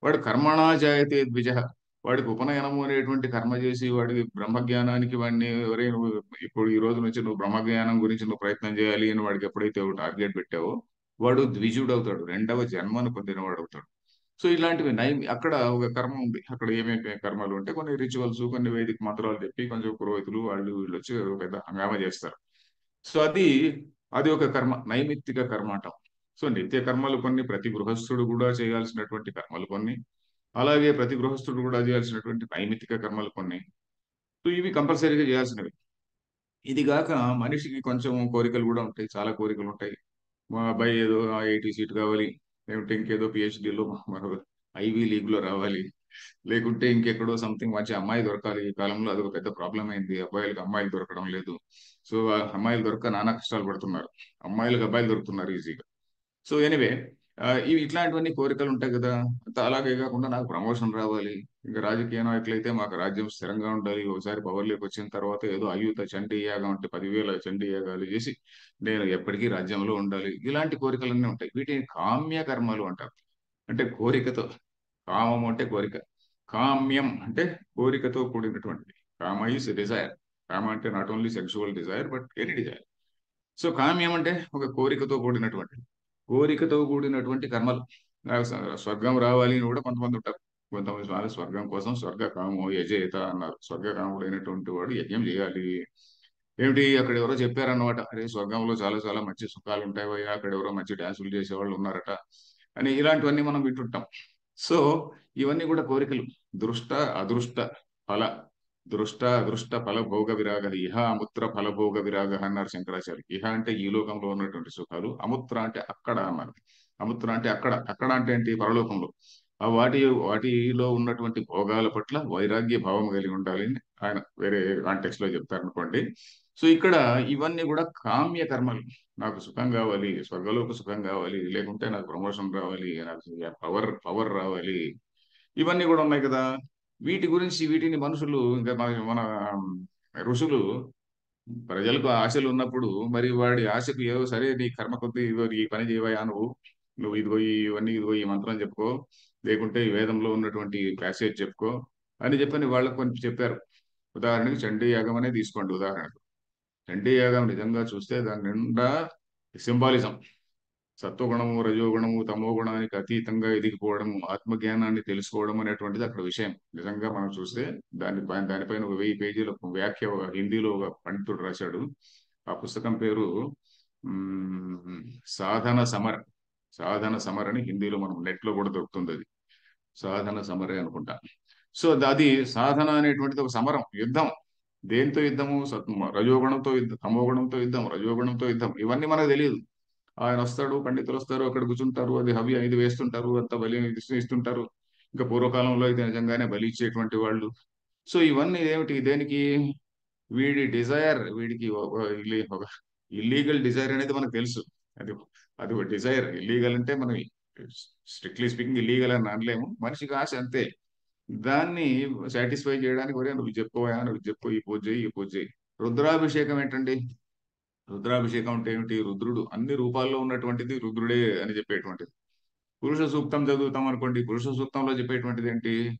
వాడు కర్మణా జాయతే ద్విజ. వాడికి ఉపనయనము అనేటువంటి కర్మ చేసి వాడికి బ్రహ్మజ్ఞానానికి వాడిని, ఒరే నువ్వు ఇప్పుడు ఈ రోజు నుంచి నువ్వు బ్రహ్మజ్ఞానం గురించి నువ్వు ప్రయత్నం చేయాలి అని వాడికి ఎప్పుడైతే ఒక టార్గెట్ పెట్టావో వాడు ద్విజుడు అవుతాడు, రెండవ జన్మను పొందినవాడు అవుతాడు. సో ఇలాంటివి అక్కడ ఒక కర్మ ఉంది. అక్కడ ఏమేమి కర్మలు ఉంటే కొన్ని రిచువల్స్, కొన్ని వేదిక మంత్రాలు చెప్పి కొంచెం పురోహితులు వాళ్ళు వీళ్ళు వచ్చి ఒక పెద్ద హంగామా చేస్తారు. సో అది ఒక కర్మ, నైమిత్తిక కర్మ అంటాం. సో నిత్య కర్మలు కొన్ని, ప్రతి గృహస్థుడు కూడా చేయాల్సినటువంటి కర్మలు కొన్ని, అలాగే ప్రతి గృహస్థుడు కూడా చేయాల్సినటువంటి నైమిత్తిక కర్మలు కొన్ని. సో ఇవి కంపల్సరీగా చేయాల్సినవి. ఇది గాక మనిషికి కొంచెం కోరికలు కూడా ఉంటాయి, చాలా కోరికలు ఉంటాయి. మా అబ్బాయి ఏదో ఐఐటి సీట్ కావాలి, లేకుంటే ఇంకేదో పిహెచ్డిలో మరో ఐవీ లీగ్ లో రావాలి, లేకుంటే ఇంకెక్కడో సంథింగ్ మంచి అమ్మాయి దొరకాలి. ఈ కాలంలో అదొక పెద్ద ప్రాబ్లం అయింది, అబ్బాయిలకు అమ్మాయిలు దొరకడం లేదు. సో ఆ అమ్మాయిలు దొరక నానా కష్టాలు పడుతున్నారు. అమ్మాయిలకు అబ్బాయిలు దొరుకుతున్నారు ఈజీగా. సో ఎనివే, ఇవి ఇట్లాంటివన్నీ కోరికలు ఉంటాయి కదా. అలాగే కాకుండా నాకు ప్రమోషన్ రావాలి, ఇంకా రాజకీయ నాయకులైతే మాకు రాజ్యం స్థిరంగా ఉండాలి, ఒకసారి పవర్లోకి వచ్చిన తర్వాత ఏదో అయ్యూత చండీ యాగం అంటే 10,000 చండీ యాగాలు చేసి నేను ఎప్పటికీ రాజ్యంలో ఉండాలి. ఇలాంటి కోరికలన్నీ ఉంటాయి. వీటిని కామ్య కర్మలు అంటారు. అంటే కోరికతో, కామం అంటే కోరిక, కామ్యం అంటే కోరికతో కూడినటువంటిది. కామ ఈస్ డిజైర్. కామ అంటే not only sexual desire but any desire. So కామ్యం అంటే ఒక కోరికతో కూడినటువంటి కర్మలు. నాకు స్వర్గం రావాలి అని కూడా కొంతమంది ఉంటారు. కొంతమంది వాళ్ళు స్వర్గం కోసం స్వర్గ కామో యజేత అన్నారు. స్వర్గ కాముడైనటువంటి వాడు యజ్ఞం చేయాలి. ఏమిటి, అక్కడ ఎవరో చెప్పారన్నమాట, అరే స్వర్గంలో చాలా చాలా మంచి సుఖాలు ఉంటాయి, అక్కడ ఎవరో మంచి డ్యాన్సులు చేసేవాళ్ళు ఉన్నారట అని. ఇలాంటివన్నీ మనం వింటుంటాం. సో ఇవన్నీ కూడా కోరికలు. దృష్ట అదృష్ట ఫల, దృష్ట అదృష్ట ఫల భోగ విరాగ, ఇహ అముత్ర ఫల భోగ విరాగ అన్నారు శంకరాచార్య. ఇహ అంటే ఈ లోకంలో ఉన్నటువంటి సుఖాలు, అముత్ర అంటే అక్కడ అన్నారు. అముత్ర అంటే అక్కడ, అక్కడ అంటే ఏంటి, పరలోకంలో. ఆ వాటిలో ఉన్నటువంటి భోగాల పట్ల వైరాగ్య భావం కలిగి ఉండాలి అని ఆయన వేరే కాంటెక్స్ట్ లో చెప్తారనుకోండి. సో ఇక్కడ ఇవన్నీ కూడా కామ్య కర్మలు. నాకు సుఖం కావాలి, స్వర్గలోక సుఖం కావాలి, లేకుంటే నాకు ప్రమోషన్ రావాలి, నాకు పవర్ పవర్ రావాలి, ఇవన్నీ కూడా ఉన్నాయి కదా. వీటిని మనుషులు, ఇంకా మన ఋషులు, ప్రజలకు ఆశలు ఉన్నప్పుడు మరి వాడి ఆశకు ఏదో సరే నీ కర్మ కొద్దీ ఇదిగో ఈ పని చేయవయా, నువ్వు ఇదిగో ఇదిగో ఈ మంత్రం చెప్పుకో, లేకుంటే ఈ వేదంలో ఉన్నటువంటి ప్యాసేజ్ చెప్పుకో అని చెప్పని వాళ్ళకు కొన్ని చెప్పారు. ఉదాహరణకి చండీ యాగం అనే తీసుకోండి. ఉదాహరణకు చండీ యాగం నిజంగా చూస్తే దాని నిండా సింబాలిజం. సత్వగుణము, రజోగుణము, తమో గుణానికి అతీతంగా ఎదిగిపోవడము, ఆత్మజ్ఞానాన్ని తెలుసుకోవడం అనేటువంటిది అక్కడ విషయం. నిజంగా మనం చూస్తే దానిపైన ఒక 1000 పేజీల వ్యాఖ్య హిందీలో ఒక పండితుడు రాశాడు. ఆ పుస్తకం పేరు మ్, సాధన సమర్. సాధన సమర్ అని హిందీలో మనం నెట్ లో కూడా దొరుకుతుంది. అది సాధన సమరే అనుకుంటా. సో అది సాధన అనేటువంటిది ఒక సమరం, యుద్ధం. దేంతో యుద్ధము? రజోగుణంతో యుద్ధం, తమో గుణంతో యుద్ధం, రజోగుణంతో యుద్ధం. ఇవన్నీ మనకు తెలియదు. ఆయన వస్తాడు, పండితులు వస్తారు, అక్కడ కూర్చుంటారు, అది హవ్య ఇది వేస్తుంటారు, అంత బలి ఇస్తుంటారు. ఇంకా పూర్వకాలంలో అయితే నిజంగానే బలి ఇచ్చేటువంటి వాళ్ళు. సో ఇవన్నీ ఏమిటి, దేనికి? వీడి డిజైర్, వీడికి ఒక ఇల్లీగల్ డిజైర్ అనేది మనకు తెలుసు. అది అది ఒక డిజైర్. ఇల్లీగల్ అంటే మనం స్ట్రిక్ట్లీ స్పీకింగ్ ఇల్లీగల్ అని అనలేము, మనిషికి ఆశ అంతే. దాన్ని సాటిస్ఫై చేయడానికి ఒరే నువ్వు చెప్పుకోయా, నువ్వు చెప్పు, ఈ పూజ చేయి, ఈ పూజ చేయి. రుద్రాభిషేకం ఏంటండి? రుద్రాభిషేకం అంటే ఏమిటి? రుద్రుడు అన్ని రూపాల్లో ఉన్నటువంటిది రుద్రుడే అని చెప్పేటువంటిది. పురుష సూక్తం చదువుతాం అనుకోండి, పురుష సూక్తంలో చెప్పేటువంటిది ఏంటి?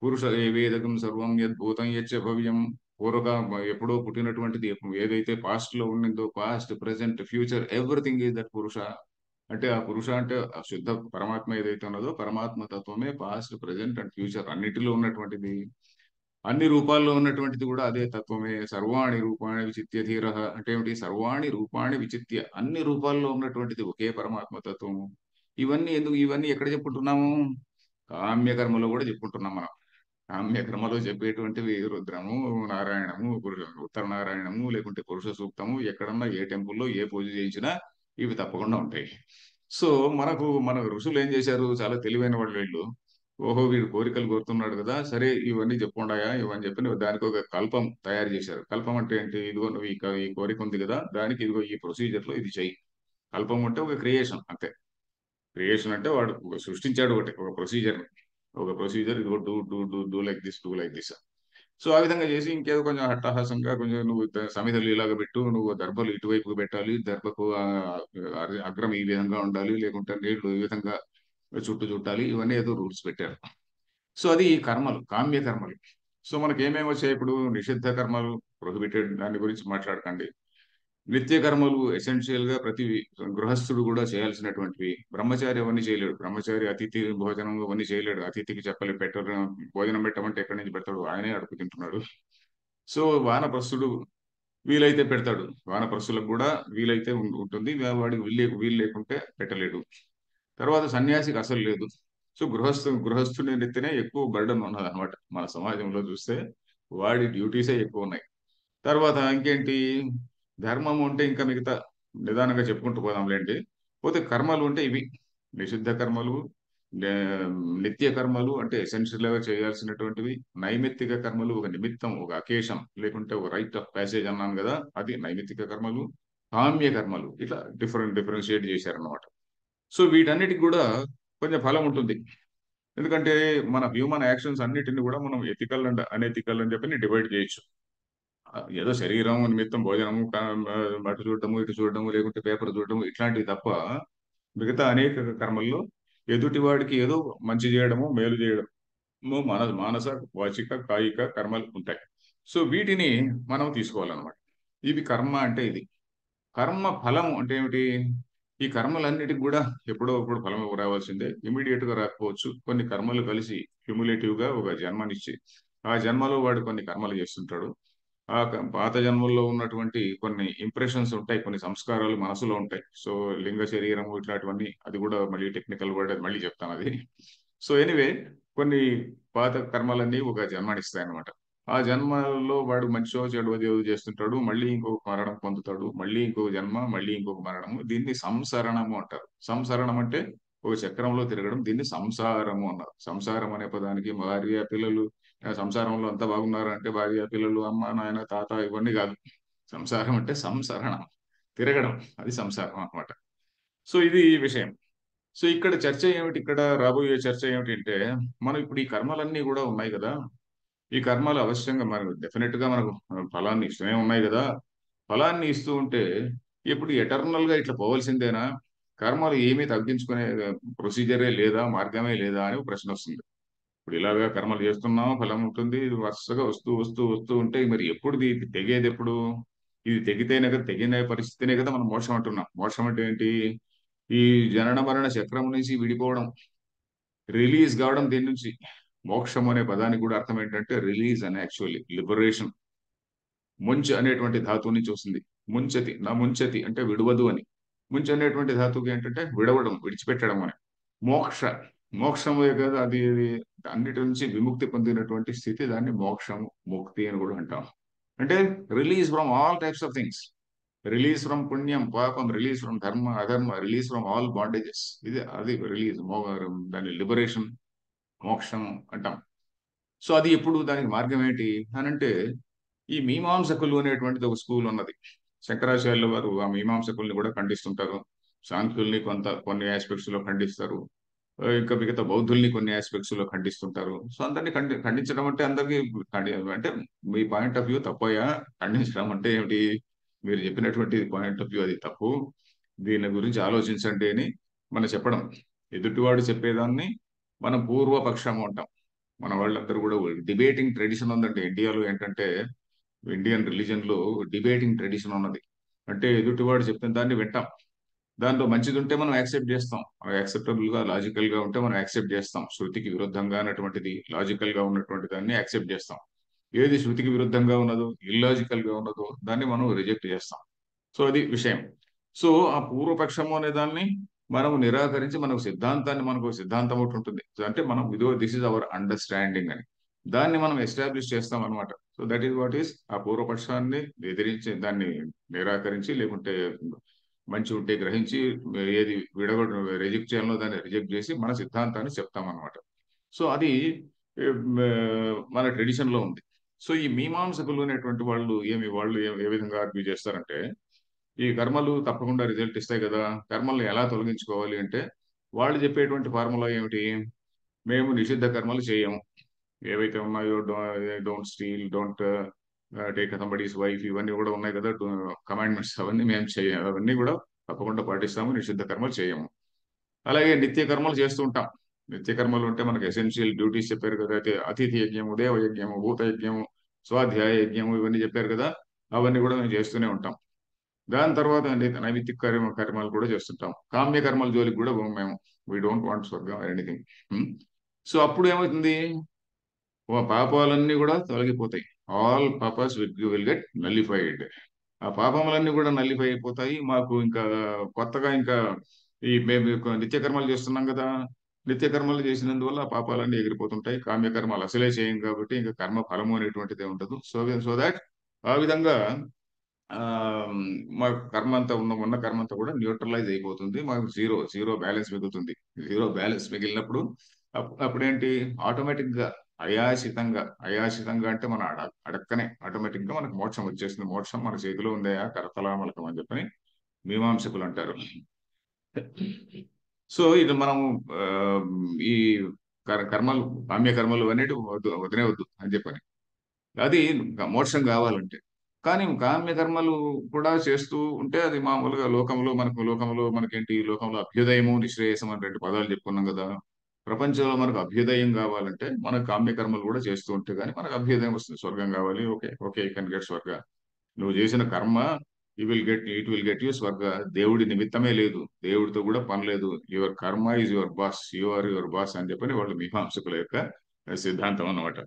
పురుష ఏ వేదకం సర్వం యద్భూతం యచ్చ భవ్యం. పూర్వక ఎప్పుడో పుట్టినటువంటిది ఏదైతే పాస్ట్ లో ఉండిందో, past present future everything is that పురుష. అంటే ఆ పురుష అంటే ఆ శుద్ధ పరమాత్మ ఏదైతే ఉన్నదో పరమాత్మ తత్వమే పాస్ట్ ప్రెసెంట్ అండ్ ఫ్యూచర్ అన్నిటిలో ఉన్నటువంటిది. అన్ని రూపాల్లో ఉన్నటువంటిది కూడా అదే తత్వమే. సర్వాణి రూపాణి విచిత్య ధీర. అంటే ఏమిటి? సర్వాణి రూపాణి విచిత్య, అన్ని రూపాల్లో ఉన్నటువంటిది ఒకే పరమాత్మ తత్వము. ఇవన్నీ ఎందుకు? ఇవన్నీ ఎక్కడ చెప్పుకుంటున్నాము? కామ్యకర్మలో కూడా చెప్పుకుంటున్నాం మనం. కామ్యకర్మలో చెప్పేటువంటివి రుద్రము, నారాయణము, ఉత్తర నారాయణము, లేకుంటే పురుష సూక్తము, ఎక్కడన్నా ఏ టెంపుల్లో ఏ పూజ చేయించినా ఇవి తప్పకుండా ఉంటాయి. సో మన ఋషులు ఏం చేశారు? చాలా తెలివైన వాళ్ళు వీళ్ళు. ఓహో, వీడు కోరికలు కోరుతున్నాడు కదా, సరే ఇవన్నీ చెప్పుండాయా ఇవన్నీ చెప్పి దానికి ఒక కల్పం తయారు చేశారు. కల్పం అంటే ఏంటి? ఇదిగో నువ్వు ఈ కోరిక ఉంది కదా, దానికి ఇదిగో ఈ ప్రొసీజర్ లో ఇది చెయ్యి. కల్పం అంటే ఒక క్రియేషన్ అంతే. క్రియేషన్ అంటే వాడు సృష్టించాడు ఒకటి, ఒక ప్రొసీజర్. ఒక ప్రొసీజర్, ఇదిగో do do do do like this, do like this. So ఆ విధంగా చేసి ఇంకేదో కొంచెం అట్టహాసంగా కొంచెం నువ్వు సమిధలు ఇలాగ పెట్టు, నువ్వు దర్భలు ఇటువైపు పెట్టాలి, దర్భకు అగ్రం ఈ విధంగా ఉండాలి, లేకుంటే నీళ్లు ఈ విధంగా చుట్టూ చుట్టాలి, ఇవన్నీ ఏదో రూల్స్ పెట్టారు. సో అది కర్మలు, కామ్య కర్మలు. సో మనకి ఏమేమి వచ్చాయి ఇప్పుడు? నిషిద్ధ కర్మలు, ప్రొహిబిటెడ్, దాని గురించి మాట్లాడకండి. నిత్య కర్మలు ఎసెన్షియల్ గా ప్రతి గృహస్థుడు కూడా చేయాల్సినటువంటివి. బ్రహ్మచారి అవన్నీ చేయలేడు. బ్రహ్మచారి అతిథి భోజనం అవన్నీ చేయలేడు. అతిథికి చెప్పలు పెట్టరు. భోజనం పెట్టమంటే ఎక్కడి నుంచి పెడతాడు? ఆయనే అడుగు తింటున్నాడు. సో వానప్రస్థుడు వీలైతే పెడతాడు. వానప్రస్థులకు కూడా వీలైతే ఉంటుంది, వాడికి వీలు లేకుంటే పెట్టలేడు. తర్వాత సన్యాసికి అసలు లేదు. సో గృహస్థుని నెత్తినే ఎక్కువ బర్డన్ ఉన్నది అనమాట. మన సమాజంలో చూస్తే వాడి డ్యూటీసే ఎక్కువ ఉన్నాయి. తర్వాత ఇంకేంటి? ధర్మం ఉంటే ఇంకా మిగతా నిదానంగా చెప్పుకుంటూ పోదాంలేండి. పోతే కర్మలు ఉంటే ఇవి నిషిద్ధ కర్మలు, నే- నిత్య కర్మలు అంటే ఎసెన్షియల్ గా చేయాల్సినటువంటివి. నైమిత్తిక కర్మలు ఒక నిమిత్తం, ఒక అకేషన్, లేకుంటే ఒక రైట్ ఆఫ్ ప్యాసేజ్ అన్నాను కదా, అది నైమిత్తిక కర్మలు. కామ్య కర్మలు ఇట్లా డిఫరెన్షియేట్ చేశారన్నమాట. సో వీటన్నిటికి కూడా కొంచెం ఫలం ఉంటుంది. ఎందుకంటే మన హ్యూమన్ యాక్షన్స్ అన్నిటిని కూడా మనం ఎథికల్ అండ్ అనెథికల్ అని చెప్పి డివైడ్ చేయొచ్చు. ఏదో శరీరం నిమిత్తం భోజనము, అటు చూడటము ఇటు చూడటము, లేకుంటే పేపర్ చూడటము, ఇట్లాంటివి తప్ప మిగతా అనేక కర్మల్లో ఎదుటివాడికి ఏదో మంచి చేయడము, మేలు చేయడము, మానస వాచిక కాయిక కర్మలు ఉంటాయి. సో వీటిని మనం తీసుకోవాలన్నమాట. ఇది కర్మ అంటే ఇది. కర్మ ఫలం అంటే ఏమిటి? ఈ కర్మలన్నిటికి కూడా ఎప్పుడో ఒకప్పుడు ఫలం రావాల్సిందే. ఇమీడియట్ గా రాకపోవచ్చు. కొన్ని కర్మలు కలిసి క్యుములేటివ్ గా ఒక జన్మనిచ్చి ఆ జన్మలో వాడు కొన్ని కర్మలు చేస్తుంటాడు. పాత జన్మల్లో ఉన్నటువంటి కొన్ని ఇంప్రెషన్స్ ఉంటాయి, కొన్ని సంస్కారాలు మనసులో ఉంటాయి. సో లింగ శరీరము ఇట్లాంటివన్నీ, అది కూడా మళ్ళీ టెక్నికల్ వర్డ్, అది మళ్ళీ చెప్తాను అది. సో ఎనివే, కొన్ని పాత కర్మలన్నీ ఒక జన్మనిస్తాయి అన్నమాట. ఆ జన్మలో వాడు మంచో చెడు ఏదో చేస్తుంటాడు, మళ్ళీ ఇంకొక మరణం పొందుతాడు, మళ్ళీ ఇంకొక జన్మ, మళ్ళీ ఇంకొక మరణము. దీన్ని సంసరణము అంటారు. సంసరణం అంటే ఒక చక్రంలో తిరగడం. దీన్ని సంసారము అన్నారు. సంసారం అనే పదానికి భార్య పిల్లలు, సంసారంలో అంతా బాగున్నారు అంటే భార్య పిల్లలు అమ్మ నాయన తాత ఇవన్నీ కాదు. సంసారం అంటే సంసరణం, తిరగడం, అది సంసారం అన్నమాట. సో ఇది ఈ విషయం. సో ఇక్కడ చర్చ ఏమిటి? ఇక్కడ రాబోయే చర్చ ఏమిటి అంటే, మనం ఇప్పుడు ఈ కర్మలన్నీ కూడా ఉన్నాయి కదా, ఈ కర్మలు అవశ్యంగా మనకు డెఫినెట్ గా మనకు ఫలాన్ని ఇస్తూనే ఉన్నాయి కదా. ఫలాన్ని ఇస్తూ ఉంటే ఇప్పుడు ఎటర్నల్ గా ఇట్లా పోవలసిందేనా? కర్మలు ఏమీ తగ్గించుకునే ప్రొసీజరే లేదా, మార్గమే లేదా అని ఒక ప్రశ్న వస్తుంది. ఇప్పుడు ఇలాగా కర్మలు చేస్తున్నాం, ఫలం ఉంటుంది, ఇది వరుసగా వస్తూ వస్తూ వస్తూ ఉంటే మరి ఎప్పుడు ఇది తెగేది? ఎప్పుడు ఇది తెగితేనే కదా, తెగిన పరిస్థితినే కదా మనం మోక్షం అంటున్నాం. మోక్షం అంటే ఏంటి? ఈ జనన మరణ చక్రం నుంచి విడిపోవడం, రిలీజ్ కావడం. దీని నుంచి మోక్షం అనే పదానికి కూడా అర్థం ఏంటంటే రిలీజ్ అని, యాక్చువల్లీ లిబరేషన్. ముంచ్ అనేటువంటి ధాతువు నుంచి వస్తుంది. ముంచతి, నా ముంచతి అంటే విడవదు అని. ముంచ్ అనేటువంటి ధాతువుకి ఏంటంటే విడవడం, విడిచిపెట్టడం అని. మోక్ష, మోక్షమే కదా అది అన్నిటి నుంచి విముక్తి పొందినటువంటి స్థితి. దాన్ని మోక్షము, ముక్తి అని కూడా అంటాం. అంటే release from all types of things. Release from పుణ్యం పాపం, రిలీజ్ ఫ్రమ్ ధర్మ అధర్మ, రిలీజ్ ఫ్రమ్ ఆల్ బాండేజెస్. ఇది అది రిలీజ్. దాన్ని లిబరేషన్, మోక్షం అంటాం. సో అది ఎప్పుడు, దానికి మార్గం ఏంటి అని అంటే, ఈ మీమాంసకులు అనేటువంటిది ఒక స్కూల్ ఉన్నది. శంకరాచార్యుల వారు ఆ మీమాంసకుల్ని కూడా ఖండిస్తుంటారు. సాంఖ్యుల్ని కొన్ని ఆస్పెక్ట్స్ లో ఖండిస్తారు. ఇంకా మిగతా బౌద్ధుల్ని కొన్ని ఆస్పెక్ట్స్ లో ఖండిస్తుంటారు. సో అందరినీ ఖండించడం అంటే అందరికీ అంటే మీ పాయింట్ ఆఫ్ వ్యూ తప్పయ్యా, ఖండించడం అంటే ఏమిటి? మీరు చెప్పినటువంటి పాయింట్ ఆఫ్ వ్యూ అది తప్పు, దీని గురించి ఆలోచించండి అని మనం చెప్పడం. ఎదుటివాడు చెప్పేదాన్ని మనం పూర్వపక్షము అంటాం. మన వాళ్ళందరూ కూడా డిబేటింగ్ ట్రెడిషన్ ఉందండి ఇండియాలో. ఏంటంటే ఇండియన్ రిలీజన్ లో డిబేటింగ్ ట్రెడిషన్ ఉన్నది. అంటే ఎదుటివాడు చెప్పిన దాన్ని వింటాం. దాంట్లో మంచిది ఉంటే మనం యాక్సెప్ట్ చేస్తాం. యాక్సెప్టబుల్ గా లాజికల్ గా ఉంటే మనం యాక్సెప్ట్ చేస్తాం. శృతికి విరుద్ధంగా ఉన్నటువంటిది, లాజికల్ గా ఉన్నటువంటి దాన్ని యాక్సెప్ట్ చేస్తాం. ఏది శృతికి విరుద్ధంగా ఉన్నదో, ఇల్లాజికల్ గా ఉన్నదో దాన్ని మనం రిజెక్ట్ చేస్తాం. సో అది విషయం. సో ఆ పూర్వపక్షము అనే దాన్ని మనం నిరాకరించి మనకు సిద్ధాంతం ఒకటి ఉంటుంది. అంటే మనం ఇదో దిస్ ఇస్ అవర్ అండర్స్టాండింగ్ అని దాన్ని మనం ఎస్టాబ్లిష్ చేస్తాం అనమాట. So that is what is ఆ పూర్వపక్షాన్ని ఎదిరించి దాన్ని నిరాకరించి, లేకుంటే మంచి ఉంటే గ్రహించి, ఏది విడగొట్టు రిజెక్ట్ చేయాలో దాన్ని రిజెక్ట్ చేసి మన సిద్ధాంతాన్ని చెప్తాం అనమాట. సో అది మన ట్రెడిషన్ లో ఉంది. సో ఈ మీమాంసకులు అనేటువంటి వాళ్ళు ఏ విధంగా ఆర్గ్యూ చేస్తారంటే, ఈ కర్మలు తప్పకుండా రిజల్ట్ ఇస్తాయి కదా, కర్మల్ని ఎలా తొలగించుకోవాలి అంటే వాళ్ళు చెప్పేటువంటి ఫార్ములా ఏమిటి? మేము నిషిద్ధ కర్మలు చేయము. ఏవైతే ఉన్నాయో, don't steel, don't take somebody's wife, ఇవన్నీ కూడా ఉన్నాయి కదా కమాండ్మెంట్స్, అవన్నీ మేము చేయము. అవన్నీ కూడా తప్పకుండా పాటిస్తాము. నిషిద్ధ కర్మలు చేయము. అలాగే నిత్య కర్మలు చేస్తూ ఉంటాం. నిత్య కర్మలు అంటే మనకు ఎసెన్షియల్ డ్యూటీస్ చెప్పారు కదా. అయితే అతిథి యజ్ఞము, దేవ యజ్ఞము, భూత యజ్ఞము, స్వాధ్యాయ యజ్ఞము, ఇవన్నీ చెప్పారు కదా. అవన్నీ కూడా మేము చేస్తూనే ఉంటాం. దాని తర్వాత నైమిత్తిక కర్మలు కూడా చేస్తుంటాం. కామ్య కర్మల జోలికి కూడా పోము మేము. వీ డోంట్ వాంట్ స్వర్గం ఎనీథింగ్. సో అప్పుడు ఏమవుతుంది? ఓ పాపాలన్నీ కూడా తొలగిపోతాయి. All పాపాస్ will get nullified. ఆ పాపములన్నీ కూడా నల్లిఫై అయిపోతాయి. మాకు ఇంకా కొత్తగా ఇంకా మేము నిత్య కర్మలు చేస్తున్నాం కదా. నిత్య కర్మలు చేసినందువల్ల ఆ పాపాలన్నీ ఎగిరిపోతుంటాయి. కామ్య కర్మలు అసలే చేయం కాబట్టి ఇంకా కర్మ ఫలము అనేటువంటిదే ఉండదు. సో దాట్ ఆ విధంగా ఆ మాకు కర్మ అంతా ఉన్న కర్మ అంతా కూడా న్యూట్రలైజ్ అయిపోతుంది. మాకు జీరో జీరో బ్యాలెన్స్ మిగులుతుంది. జీరో బ్యాలెన్స్ మిగిలినప్పుడు అప్పుడేంటి? ఆటోమేటిక్ గా అయాచితంగా అంటే మన అడక్కనే ఆటోమేటిక్ గా మనకు మోక్షం వచ్చేస్తుంది. మోక్షం మన చేతిలో ఉందయా కరతలామలకం అని చెప్పని మీమాంసకులు అంటారు. సో ఇది మనం ఆ, ఈ కర్మలు, కామ్య కర్మలు అనేవి వదిలే వద్దు అని చెప్పని, అది మోక్షం కావాలంటే. కానీ కామ్య కర్మలు కూడా చేస్తూ ఉంటే అది మామూలుగా లోకంలో మనకేంటి, లోకంలో అభ్యుదయము నిశ్రేయసం అని రెండు పదాలు చెప్పుకున్నాం కదా. ప్రపంచంలో మనకు అభ్యుదయం కావాలంటే మన కామ్య కర్మలు కూడా చేస్తూ ఉంటే కానీ మనకు అభ్యుదయం వస్తుంది. స్వర్గం కావాలి, ఓకే ఓకే కెన్ గెట్ స్వర్గ. నువ్వు చేసిన కర్మ ఇట్ విల్ గెట్ యూ స్వర్గ. దేవుడి నిమిత్తమే లేదు, దేవుడితో కూడా పని లేదు. Your karma is your boss, you are your boss అని చెప్పని వాళ్ళు మీమాంసకుల యొక్క సిద్ధాంతం అన్నమాట.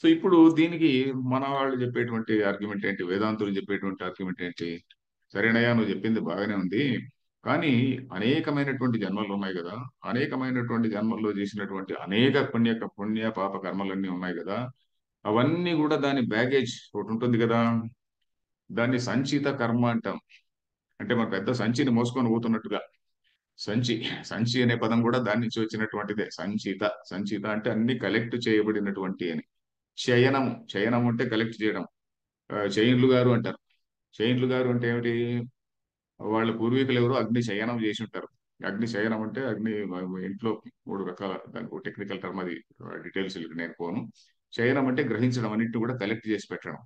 సో ఇప్పుడు దీనికి మన వాళ్ళు చెప్పేటువంటి ఆర్గ్యుమెంట్ ఏంటి? వేదాంతులు చెప్పేటువంటి ఆర్గ్యుమెంట్ ఏంటి? సరేనయ్యా, నువ్వు చెప్పింది బాగానే ఉంది. కానీ అనేకమైనటువంటి జన్మలు ఉన్నాయి కదా. అనేకమైనటువంటి జన్మల్లో చేసినటువంటి అనేక పుణ్య పాప కర్మలన్నీ ఉన్నాయి కదా. అవన్నీ కూడా దాని బ్యాగేజ్ ఒకటి ఉంటుంది కదా. దాన్ని సంచిత కర్మ అంటాం. అంటే మన పెద్ద సంచిని మోసుకొని పోతున్నట్టుగా. సంచి సంచి అనే పదం కూడా దాని నుంచి వచ్చినటువంటిదే. సంచిత అంటే అన్ని కలెక్ట్ చేయబడినటువంటి అని. చయనం అంటే కలెక్ట్ చేయడం. చైన్లు గారు అంటారు. చైన్లు గారు అంటే ఏమిటి? వాళ్ళ పూర్వీకులు ఎవరో అగ్ని శయనం చేసి ఉంటారు. అగ్ని శయనం అంటే ఇంట్లో మూడు రకాల, దానికి టెక్నికల్ టర్మ్, అది డీటెయిల్స్ నేను పోను. శయనం అంటే గ్రహించడం, అన్నింటిని కూడా కలెక్ట్ చేసి పెట్టడం.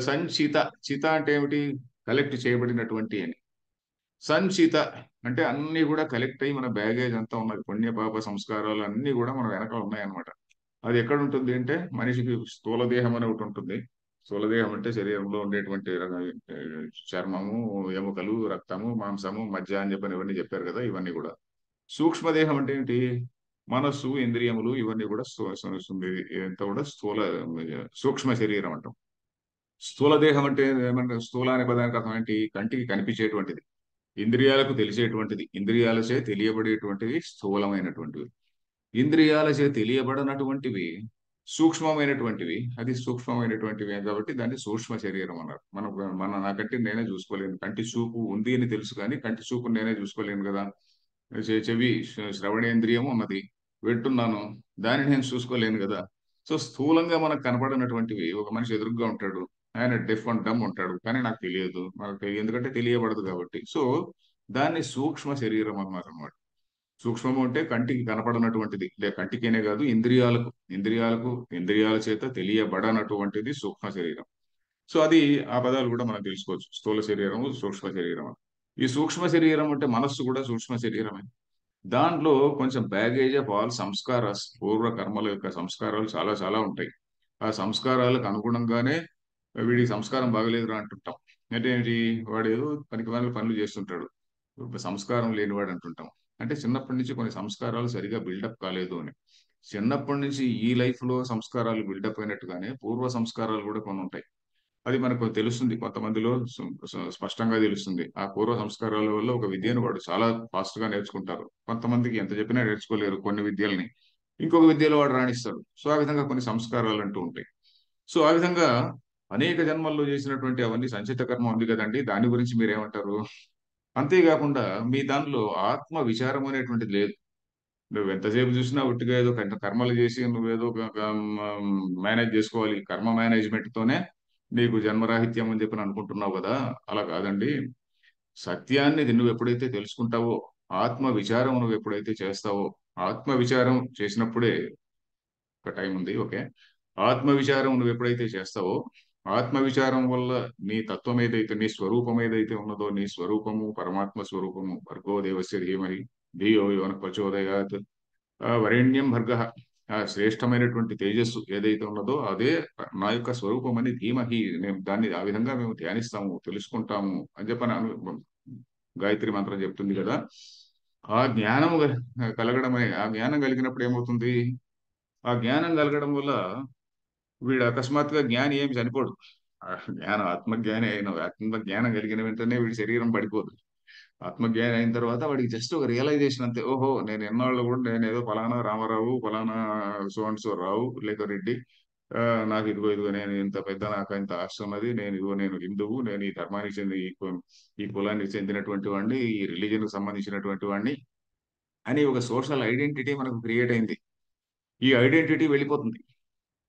సంచిత, చిత అంటే ఏమిటి? కలెక్ట్ చేయబడినటువంటి అని. సంచిత అంటే అన్ని కూడా కలెక్ట్ అయ్యి మన బ్యాగేజ్ అంతా ఉన్నది. పుణ్య పాప సంస్కారాలు అన్ని కూడా మన వెనక ఉన్నాయన్నమాట. అది ఎక్కడ ఉంటుంది అంటే, మనిషికి స్థూల దేహం అని ఒకటి ఉంటుంది. స్థూల దేహం అంటే శరీరంలో ఉండేటువంటి చర్మము, ఎముకలు, రక్తము, మాంసము, మజ్జ అని చెప్పని ఇవన్నీ చెప్పారు కదా. ఇవన్నీ కూడా. సూక్ష్మదేహం అంటే ఏంటి? మనస్సు, ఇంద్రియములు, ఇవన్నీ కూడా ఎంత కూడా సూక్ష్మ శరీరం అంటాం. స్థూల దేహం అంటే ఏమంటే, స్థూల అనే పదానికి అర్థం ఏంటి? కంటికి కనిపించేటువంటిది, ఇంద్రియాలకు తెలిసేటువంటిది, ఇంద్రియాలచే తెలియబడేటువంటివి స్థూలమైనటువంటివి. ఇంద్రియాలచే తెలియబడనటువంటివి సూక్ష్మమైనటువంటివి. అది సూక్ష్మమైనటువంటివి కాబట్టి దాన్ని సూక్ష్మ శరీరం అన్నారు. నాకంటే నేనే చూసుకోలేను. కంటి చూపు ఉంది అని తెలుసు కానీ కంటి చూపు నేనే చూసుకోలేను కదా. చెవి శ్రవణేంద్రియం ఉన్నది, వింటున్నాను, దాన్ని నేను చూసుకోలేను కదా. సో స్థూలంగా మనకు కనపడినటువంటివి, ఒక మనిషి ఎదురుగ్గా ఉంటాడు, ఆయన డెఫ్ అండ్ డమ్ ఉంటాడు, కానీ నాకు తెలియదు. ఎందుకంటే తెలియబడదు కాబట్టి. సో దాన్ని సూక్ష్మ శరీరం అన్నారు అనమాట. సూక్ష్మము అంటే కంటికి కనపడనటువంటిది, కంటికేనే కాదు ఇంద్రియాల చేత తెలియబడనటువంటిది సూక్ష్మ శరీరం. సో అది ఆ పదాలు కూడా మనం తెలుసుకోవచ్చు. స్థూల శరీరము, సూక్ష్మ శరీరం అని. ఈ సూక్ష్మ శరీరం అంటే మనస్సు కూడా సూక్ష్మ శరీరమే. దాంట్లో కొంచెం బ్యాగేజ్ ఆఫ్ ఆల్ సంస్కారాస్, పూర్వ కర్మల యొక్క సంస్కారాలు చాలా చాలా ఉంటాయి. ఆ సంస్కారాలకు అనుగుణంగానే వీడికి సంస్కారం బాగలేదురా అంటుంటాం. అంటే ఏంటి, వాడు ఏదో పనికిమాలిన పనులు చేస్తుంటాడు, సంస్కారం లేనివాడు అంటుంటాం. అంటే చిన్నప్పటి నుంచి కొన్ని సంస్కారాలు సరిగా బిల్డప్ కాలేదు అని. చిన్నప్పటి నుంచి ఈ లైఫ్ లో సంస్కారాలు బిల్డప్ అయినట్టుగానే పూర్వ సంస్కారాలు కూడా కొన్ని ఉంటాయి. అది మనకు తెలుస్తుంది, కొంతమందిలో స్పష్టంగా తెలుస్తుంది. ఆ పూర్వ సంస్కారాల వల్ల ఒక విద్యను వాడు చాలా ఫాస్ట్ గా నేర్చుకుంటారు. కొంతమందికి ఎంత చెప్పినా నేర్చుకోలేరు కొన్ని విద్యల్ని. ఇంకొక విద్యలో వాడు రాణిస్తాడు. సో ఆ విధంగా కొన్ని సంస్కారాలు అంటూ ఉంటాయి. సో ఆ విధంగా అనేక జన్మల్లో చేసినటువంటి అవన్నీ సంచిత కర్మ ఉంది కదండి, దాని గురించి మీరేమంటారు? అంతేకాకుండా మీ దానిలో ఆత్మ విచారం అనేటువంటిది లేదు. నువ్వు ఎంతసేపు చూసినా ఒట్టిగా ఏదో కర్మలు చేసి నువ్వేదో మేనేజ్ చేసుకోవాలి, కర్మ మేనేజ్మెంట్ తోనే నీకు జన్మరాహిత్యం అని చెప్పి అనుకుంటున్నావు కదా. అలా కాదండి. సత్యాన్ని నువ్వు ఎప్పుడైతే తెలుసుకుంటావో, ఆత్మ విచారం నువ్వు ఎప్పుడైతే చేస్తావో, ఆత్మ విచారం చేసినప్పుడే, ఒక టైం ఉంది, ఓకే. ఆత్మ విచారం నువ్వు ఎప్పుడైతే చేస్తావో, ఆత్మ విచారం వల్ల నీ తత్వం ఏదైతే, నీ స్వరూపం ఏదైతే ఉన్నదో, నీ స్వరూపము పరమాత్మ స్వరూపము, భర్గో దేవస్య ధీమహి ధియో యోన ప్రచోదయాత్, వరేణ్యం భర్గ, ఆ శ్రేష్టమైనటువంటి తేజస్సు ఏదైతే ఉన్నదో అదే నా యొక్క స్వరూపం అని ధీమహి, మేము దాన్ని ఆ విధంగా మేము ధ్యానిస్తాము, తెలుసుకుంటాము అని చెప్పని గాయత్రి మంత్రం చెప్తుంది కదా. ఆ జ్ఞానం కలగడమే, ఆ జ్ఞానం కలిగినప్పుడు ఏమవుతుంది, ఆ జ్ఞానం కలగడం వల్ల వీడు అకస్మాత్తుగా జ్ఞాని ఏమి చనిపోడు. ఆ జ్ఞానం ఆత్మజ్ఞాని అయిన, ఆత్మజ్ఞానం కలిగిన వెంటనే వీడి శరీరం పడిపోదు. ఆత్మజ్ఞానం అయిన తర్వాత వాడికి జస్ట్ ఒక రియలైజేషన్ అంతే. ఓహో, నేను ఎన్నాళ్ళు కూడా నేను ఏదో ఫలానా రామారావు, ఫలానా సో అండ్ సో రావు లేక రెడ్డి, ఆ, నాకు ఇదిగో ఇదిగో నేను ఇంత పెద్ద, నాకు ఇంత ఆస్తి ఉన్నది, నేను ఇదిగో నేను హిందువు, నేను ఈ ధర్మానికి చెంది ఈ కులానికి చెందినటువంటి వాడిని, ఈ రిలీజన్ కి సంబంధించినటువంటి వాడిని అని ఒక సోషల్ ఐడెంటిటీ మనకు క్రియేట్ అయింది. ఈ ఐడెంటిటీ వెళ్ళిపోతుంది.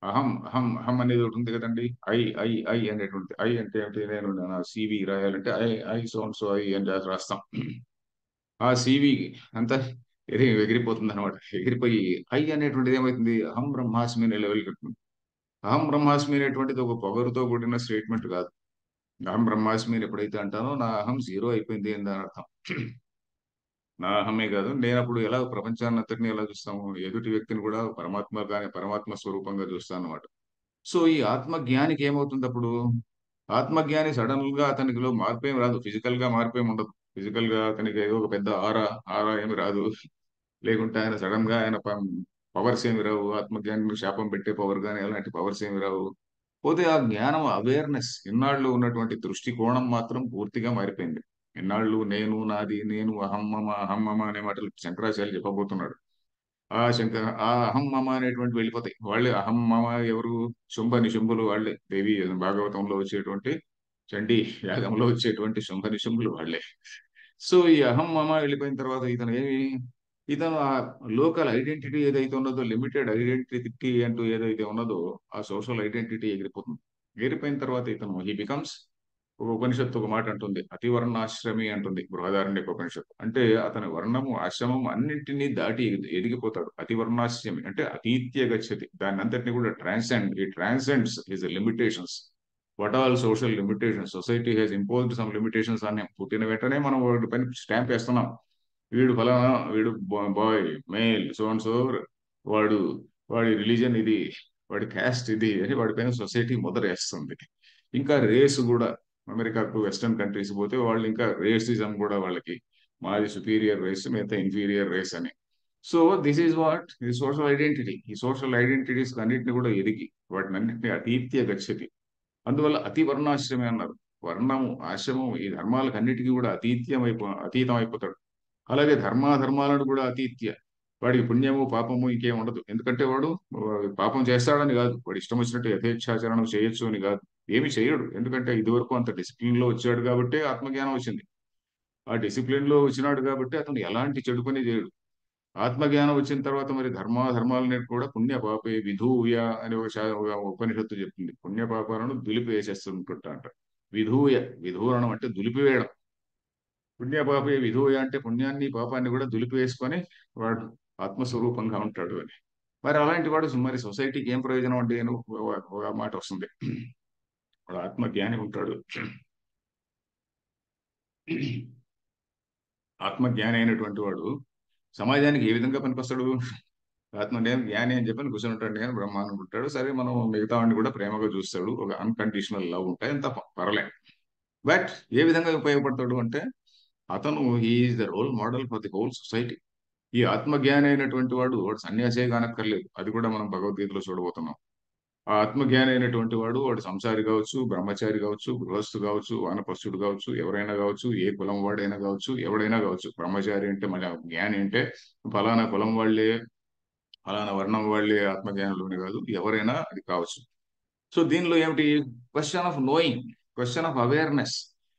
అహం అహం అహం అనేది ఒకటి ఉంది కదండి. ఐ అనేటువంటి, ఐ అంటే ఏమిటి, నేను నా సివి రాయాలంటే I, I so and so I అని రాస్తాం. ఆ సివి అంతా ఎగిరిపోతుంది అనమాట. ఎగిరిపోయి ఐ అనేటువంటిది ఏమవుతుంది, అహం బ్రహ్మాస్మి అనే లెవెల్కి వెళ్తుంది. అహం బ్రహ్మాస్మి అనేటువంటిది ఒక పొగరుతో కూడిన స్టేట్మెంట్ కాదు. అహం బ్రహ్మాస్మి అని ఎప్పుడైతే అంటానో నా అహం జీరో అయిపోయింది అని దాని అర్థం. నా అహమే కాదు, నేను అప్పుడు ఎలా ప్రపంచాన్ని అంతటిని ఎలా చూస్తాము, ఎదుటి వ్యక్తిని కూడా పరమాత్మ కానీ పరమాత్మ స్వరూపంగా చూస్తాను అనమాట. సో ఈ ఆత్మజ్ఞానికి ఏమవుతుంది అప్పుడు, ఆత్మజ్ఞాని సడన్ గా అతనికిలో మార్పు ఏమి రాదు, ఫిజికల్ గా మార్పు ఏమి ఉండదు. ఫిజికల్ గా అతనికి ఏదో ఒక పెద్ద ఆరా ఆరా ఏమి రాదు. లేకుంటే ఆయన సడన్ గా ఆయన పవర్స్ ఏమి రావు, ఆత్మజ్ఞానికి శాపం పెట్టే పవర్ కానీ అలాంటి పవర్స్ ఏమి రావు. పోతే ఆ జ్ఞానం అవేర్నెస్, ఇన్నాళ్ళు ఉన్నటువంటి దృష్టికోణం మాత్రం పూర్తిగా మారిపోయింది. ఇన్నాళ్ళు నేను నాది, నేను అహమ్మమ అహమ్మమ అనే మాటలు శంకరాచార్య చెప్పబోతున్నాడు. ఆ అహం మమ అనేటువంటి వెళ్ళిపోతాయి. వాళ్ళే అహం మమ ఎవరు, శుంభ నిశుంభులు వాళ్ళే. దేవి భాగవతంలో వచ్చేటువంటి, చండీ యాగంలో వచ్చేటువంటి శుంభ నిశుంభులు వాళ్ళే. సో ఈ అహం మమ వెళ్ళిపోయిన తర్వాత ఇతను ఆ లోకల్ ఐడెంటిటీ ఏదైతే ఉన్నదో, లిమిటెడ్ ఐడెంటిటీ అంటూ ఏదైతే ఉన్నదో, ఆ సోషల్ ఐడెంటిటీ ఎగిరిపోతుంది. ఎగిరిపోయిన తర్వాత ఇతను హీ బికమ్స్, ఒక ఉపనిషత్తు ఒక మాట అంటుంది, అతివర్ణాశ్రమి అంటుంది బృహదారణ్యక ఉపనిషత్తు. అంటే అతని వర్ణము ఆశ్రమం అన్నింటినీ దాటి ఎదిగిపోతాడు. అతివర్ణాశ్రమి అంటే అతీత్య గచ్చతి, దాన్ని అంతటిని కూడా ట్రాన్సెండ్, ఈ transcends his limitations. What all social limitations society has imposed some limitations అని పుట్టిన వెంటనే మనం వాడి పైన స్టాంప్ వేస్తున్నాం. వీడు ఫలానా, వీడు boy, male so and so, వాడు, వాడి రిలీజన్ ఇది, వాడి క్యాస్ట్ ఇది అని వాడి పైన సొసైటీ ముద్ర వేస్తుంది. ఇంకా రేస్ కూడా, అమెరికాకు వెస్టర్న్ కంట్రీస్ పోతే వాళ్ళు ఇంకా రేసిజం కూడా వాళ్ళకి, మాది సుపీరియర్ రేస్, మిగతా ఇన్ఫీరియర్ రేస్ అని. సో దిస్ ఈజ్ వాట్ ఈ సోషల్ ఐడెంటిటీ. ఈ సోషల్ ఐడెంటిటీస్ అన్నింటిని కూడా ఎదిగి వాటిని అన్నింటినీ అతీత్య గచ్చతి. అందువల్ల అతి వర్ణాశ్రమే అన్నారు. వర్ణము ఆశ్రమం ఈ ధర్మాలకు అన్నిటికీ కూడా అతీతం అయిపోతాడు. అలాగే ధర్మాధర్మాలను కూడా అతీత్య. వాడికి పుణ్యము పాపము ఇంకేం ఉండదు. ఎందుకంటే వాడు పాపం చేస్తాడని కాదు, వాడు ఇష్టం వచ్చినట్టు యథేచ్ఛాచరణం చేయొచ్చు అని కాదు, ఏమి చేయడు. ఎందుకంటే ఇదివరకు అంత డిసిప్లిన్ లో వచ్చాడు కాబట్టి ఆత్మజ్ఞానం వచ్చింది. ఆ డిసిప్లిన్ లో వచ్చినాడు కాబట్టి అతను ఎలాంటి చెడు పని చేయడు. ఆత్మజ్ఞానం వచ్చిన తర్వాత మరి ధర్మాధర్మాలని కూడా పుణ్య పాపే విధూయ అని ఒక ఉపనిషత్తు చెప్తుంది. పుణ్య పాపాలను దులిపి వేసేస్తుంటుంట అంట. విధూయ, విధూరణం అంటే దులిపివేయడం. పుణ్యపాపే విధూయ అంటే పుణ్యాన్ని పాపాన్ని కూడా దులిపివేసుకొని వాడు ఆత్మస్వరూపంగా ఉంటాడు అని. మరి అలాంటి వాడు మరి సొసైటీకి ఏం ప్రయోజనం అంటే ఒక మాట వస్తుంది, వాడు ఆత్మజ్ఞాని ఉంటాడు. ఆత్మజ్ఞాని అయినటువంటి వాడు సమాజానికి ఏ విధంగా పనికొస్తాడు? ఆత్మ నేను జ్ఞాని అని చెప్పని కూర్చొని ఉంటాడు కానీ బ్రహ్మ అనుకుంటాడు. సరే మనం మిగతా వాడిని కూడా ప్రేమగా చూస్తాడు. ఒక అన్కండిషనల్ లవ్ ఉంటాయి, అంత పర్లేదు. బట్ ఏ విధంగా ఉపయోగపడతాడు అంటే అతను he's the role model for the whole society. ఈ ఆత్మజ్ఞాని అయినటువంటి వాడు సన్యాసే కానక్కర్లేదు. అది కూడా మనం భగవద్గీతలో చూడబోతున్నాం. ఆ ఆత్మజ్ఞాని అయినటువంటి వాడు సంసారి కావచ్చు, బ్రహ్మచారి కావచ్చు, గృహస్థు కావచ్చు, వానప్రస్థుడు కావచ్చు, ఎవరైనా కావచ్చు, ఏ కులం వాడైనా కావచ్చు, ఎవడైనా కావచ్చు. బ్రహ్మచారి అంటే మన జ్ఞాని అంటే ఫలానా కులం వాళ్ళే, ఫలానా వర్ణం వాళ్ళే ఆత్మజ్ఞానులని కాదు, ఎవరైనా అది కావచ్చు. సో దీనిలో ఏమిటి? Question of knowing, question of awareness.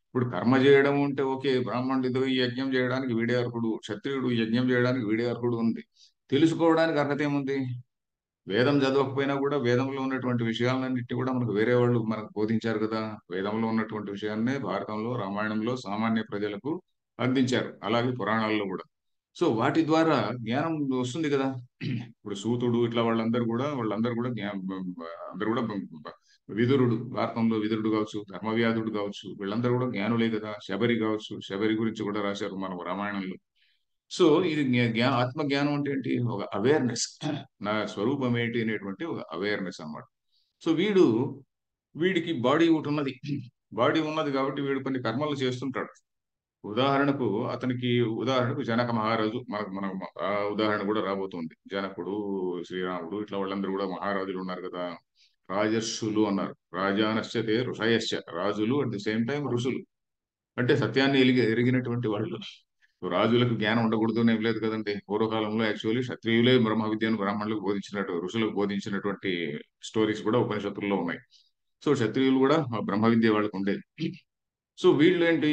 ఇప్పుడు కర్మ చేయడం అంటే ఓకే, బ్రాహ్మణుడు ఈ యజ్ఞం చేయడానికి వీడే అర్హుడు, క్షత్రియుడు ఈ యజ్ఞం చేయడానికి వీడే అర్హుడు ఉంది. తెలుసుకోవడానికి అర్హత ఏముంది? వేదం చదవకపోయినా కూడా వేదంలో ఉన్నటువంటి విషయాలన్నింటినీ కూడా మనకు వేరే వాళ్ళు మనకు బోధించారు కదా. వేదంలో ఉన్నటువంటి విషయాన్నే భారతంలో, రామాయణంలో సామాన్య ప్రజలకు అందించారు. అలాగే పురాణాల్లో కూడా. సో వాటి ద్వారా జ్ఞానం వస్తుంది కదా. ఇప్పుడు సూతుడు ఇట్లా వాళ్ళందరూ కూడా అందరూ కూడా విదురుడు, భారతంలో విదురుడు కావచ్చు, ధర్మవ్యాధుడు కావచ్చు, వీళ్ళందరూ కూడా జ్ఞానులే కదా. శబరి కావచ్చు, శబరి గురించి కూడా రాశారు మన రామాయణంలో. సో ఇది ఆత్మ జ్ఞానం అంటే ఏంటి? ఒక అవేర్నెస్. నా స్వరూపం ఏంటి అనేటువంటి ఒక అవేర్నెస్ అన్నమాట. సో వీడికి బాడీ ఒకటి ఉన్నది. బాడీ ఉన్నది కాబట్టి వీడు కొన్ని కర్మలు చేస్తుంటాడు. ఉదాహరణకు అతనికి ఉదాహరణకు జనక మహారాజు, మనకు మనం ఆ ఉదాహరణ కూడా రాబోతుంది. జనకుడు, శ్రీరాముడు ఇట్లా వాళ్ళందరూ కూడా మహారాజులు ఉన్నారు కదా. రాజర్షులు అన్నారు. రాజానశ్చతే ఋషయశ్చ, రాజులు అట్ ది సేమ్ టైం ఋషులు. అంటే సత్యాన్ని ఎరిగినటువంటి వాళ్ళు. రాజులకు జ్ఞానం ఉండకూడదు అని ఏం లేదు కదండి. పూర్వకాలంలో యాక్చువల్లీ క్షత్రియులే బ్రహ్మ విద్యను బ్రాహ్మణులకు బోధించినట్టు, ఋషులకు బోధించినటువంటి స్టోరీస్ కూడా ఉపనిషత్తుల్లో ఉన్నాయి. సో క్షత్రియులు కూడా ఆ బ్రహ్మ విద్య వాళ్ళకు ఉండేది. సో వీళ్ళు ఏంటి?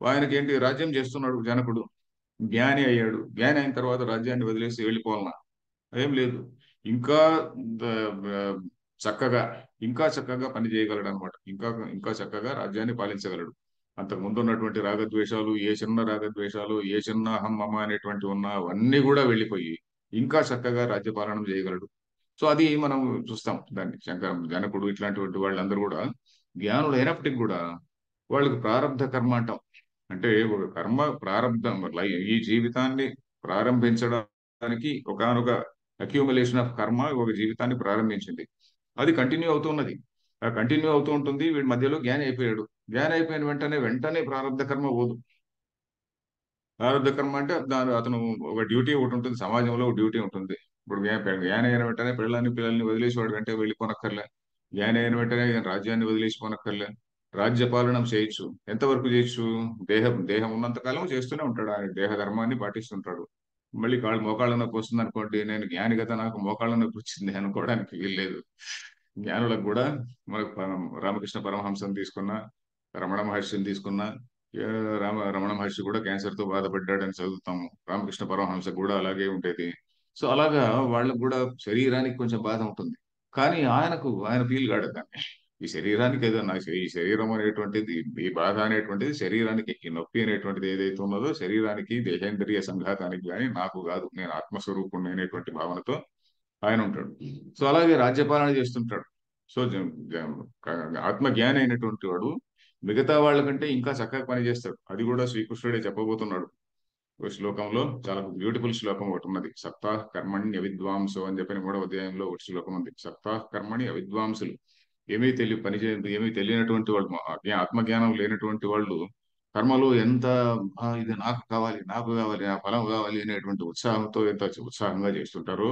ఆయనకేంటి, రాజ్యం చేస్తున్నాడు జనకుడు, జ్ఞాని అయ్యాడు. జ్ఞాని అయిన తర్వాత రాజ్యాన్ని వదిలేసి వెళ్ళిపోవాలన్నా ఏం లేదు. ఇంకా ద- చక్కగా ఇంకా చక్కగా పని చేయగలడు అనమాట. ఇంకా ఇంకా చక్కగా రాజ్యాన్ని పాలించగలడు. అంతకు ముందు ఉన్నటువంటి రాగద్వేషాలు, ఏ చిన్న అహం మమ అనేటువంటి ఉన్న అవన్నీ కూడా వెళ్ళిపోయి ఇంకా చక్కగా రాజ్యపాలన చేయగలడు. సో అది మనం చూస్తాం. దాన్ని జనకుడు ఇట్లాంటి వాళ్ళందరూ కూడా జ్ఞానులు అయినప్పటికీ కూడా వాళ్ళకి ప్రారంధ కర్మ అంటాం. అంటే ఒక కర్మ ప్రారంధం వల్ల ఈ జీవితాన్ని ప్రారంభించడానికి ఒకానొక అక్యూములేషన్ ఆఫ్ కర్మ ఒక జీవితాన్ని ప్రారంభించింది. అది కంటిన్యూ అవుతున్నది. ఆ కంటిన్యూ అవుతూ ఉంటుంది. వీడి మధ్యలో జ్ఞాని అయిపోయాడు. జ్ఞాని అయిపోయిన వెంటనే ప్రారంధ కర్మ పోదు. ప్రారంధ కర్మ అంటే అతను ఒక డ్యూటీ ఒకటి ఉంటుంది, సమాజంలో ఒక డ్యూటీ ఉంటుంది. ఇప్పుడు జ్ఞాని అయిన వెంటనే పిల్లల్ని వదిలేసి వాడు వెంటనే వెళ్ళిపోనక్కర్లే. జ్ఞాని అయిన వెంటనే రాజ్యాన్ని వదిలేసిపోనక్కర్లే. రాజ్య పాలన చేయొచ్చు. ఎంతవరకు చేయొచ్చు? దేహం దేహం ఉన్నంత కాలం చేస్తూనే ఉంటాడు. ఆయన దేహ ధర్మాన్ని పాటిస్తుంటాడు. మళ్ళీ మోకాళ్ళ నొప్పి వస్తుంది అనుకోండి, నేను జ్ఞాని కదా, నాకు మోకాళ్ళ నొప్పి వచ్చింది అనుకోవడానికి వీల్లేదు. జ్ఞానులకు కూడా మనకు రామకృష్ణ పరమహంసని తీసుకున్నా, రమణ మహర్షిని తీసుకున్నా, ఏ రమణ మహర్షి కూడా క్యాన్సర్ తో బాధపడ్డాడని చదువుతాము. రామకృష్ణ పరమహంస కూడా అలాగే ఉండేది. సో అలాగా వాళ్ళకు కూడా శరీరానికి కొంచెం బాధ ఉంటుంది. కానీ ఆయన ఫీల్ కాడు దాన్ని. ఈ శరీరానికి ఏదన్నా ఈ శరీరం అనేటువంటిది, ఈ బాధ అనేటువంటిది శరీరానికి, ఈ నొప్పి అనేటువంటిది ఏదైతే ఉన్నదో శరీరానికి, దేహేంద్రియ సంఘాతానికి, కానీ నాకు కాదు, నేను ఆత్మస్వరూపుణ్ణి అనేటువంటి భావనతో ఆయన ఉంటాడు. సో అలాగే రాజ్యపాలన చేస్తుంటాడు. సో ఆత్మజ్ఞాని అయినటువంటి వాడు మిగతా వాళ్ళకంటే ఇంకా చక్కగా పనిచేస్తాడు. అది కూడా శ్రీకృష్ణుడే చెప్పబోతున్నాడు. ఒక శ్లోకంలో చాలా బ్యూటిఫుల్ శ్లోకం ఒకటి ఉన్నది. సప్తాహ కర్మణి అవిద్వాంసో అని చెప్పిన 3వ అధ్యాయంలో ఒకటి శ్లోకం ఉంది. సప్తాహ కర్మణి అవిద్వాంసులు, ఏమీ తెలియనటువంటి వాళ్ళు, ఆత్మజ్ఞానం లేనటువంటి వాళ్ళు కర్మలో ఎంత ఇది నాకు కావాలి, ఆ ఫలం కావాలి అనేటువంటి ఉత్సాహంతో ఎంత ఉత్సాహంగా చేస్తుంటారో,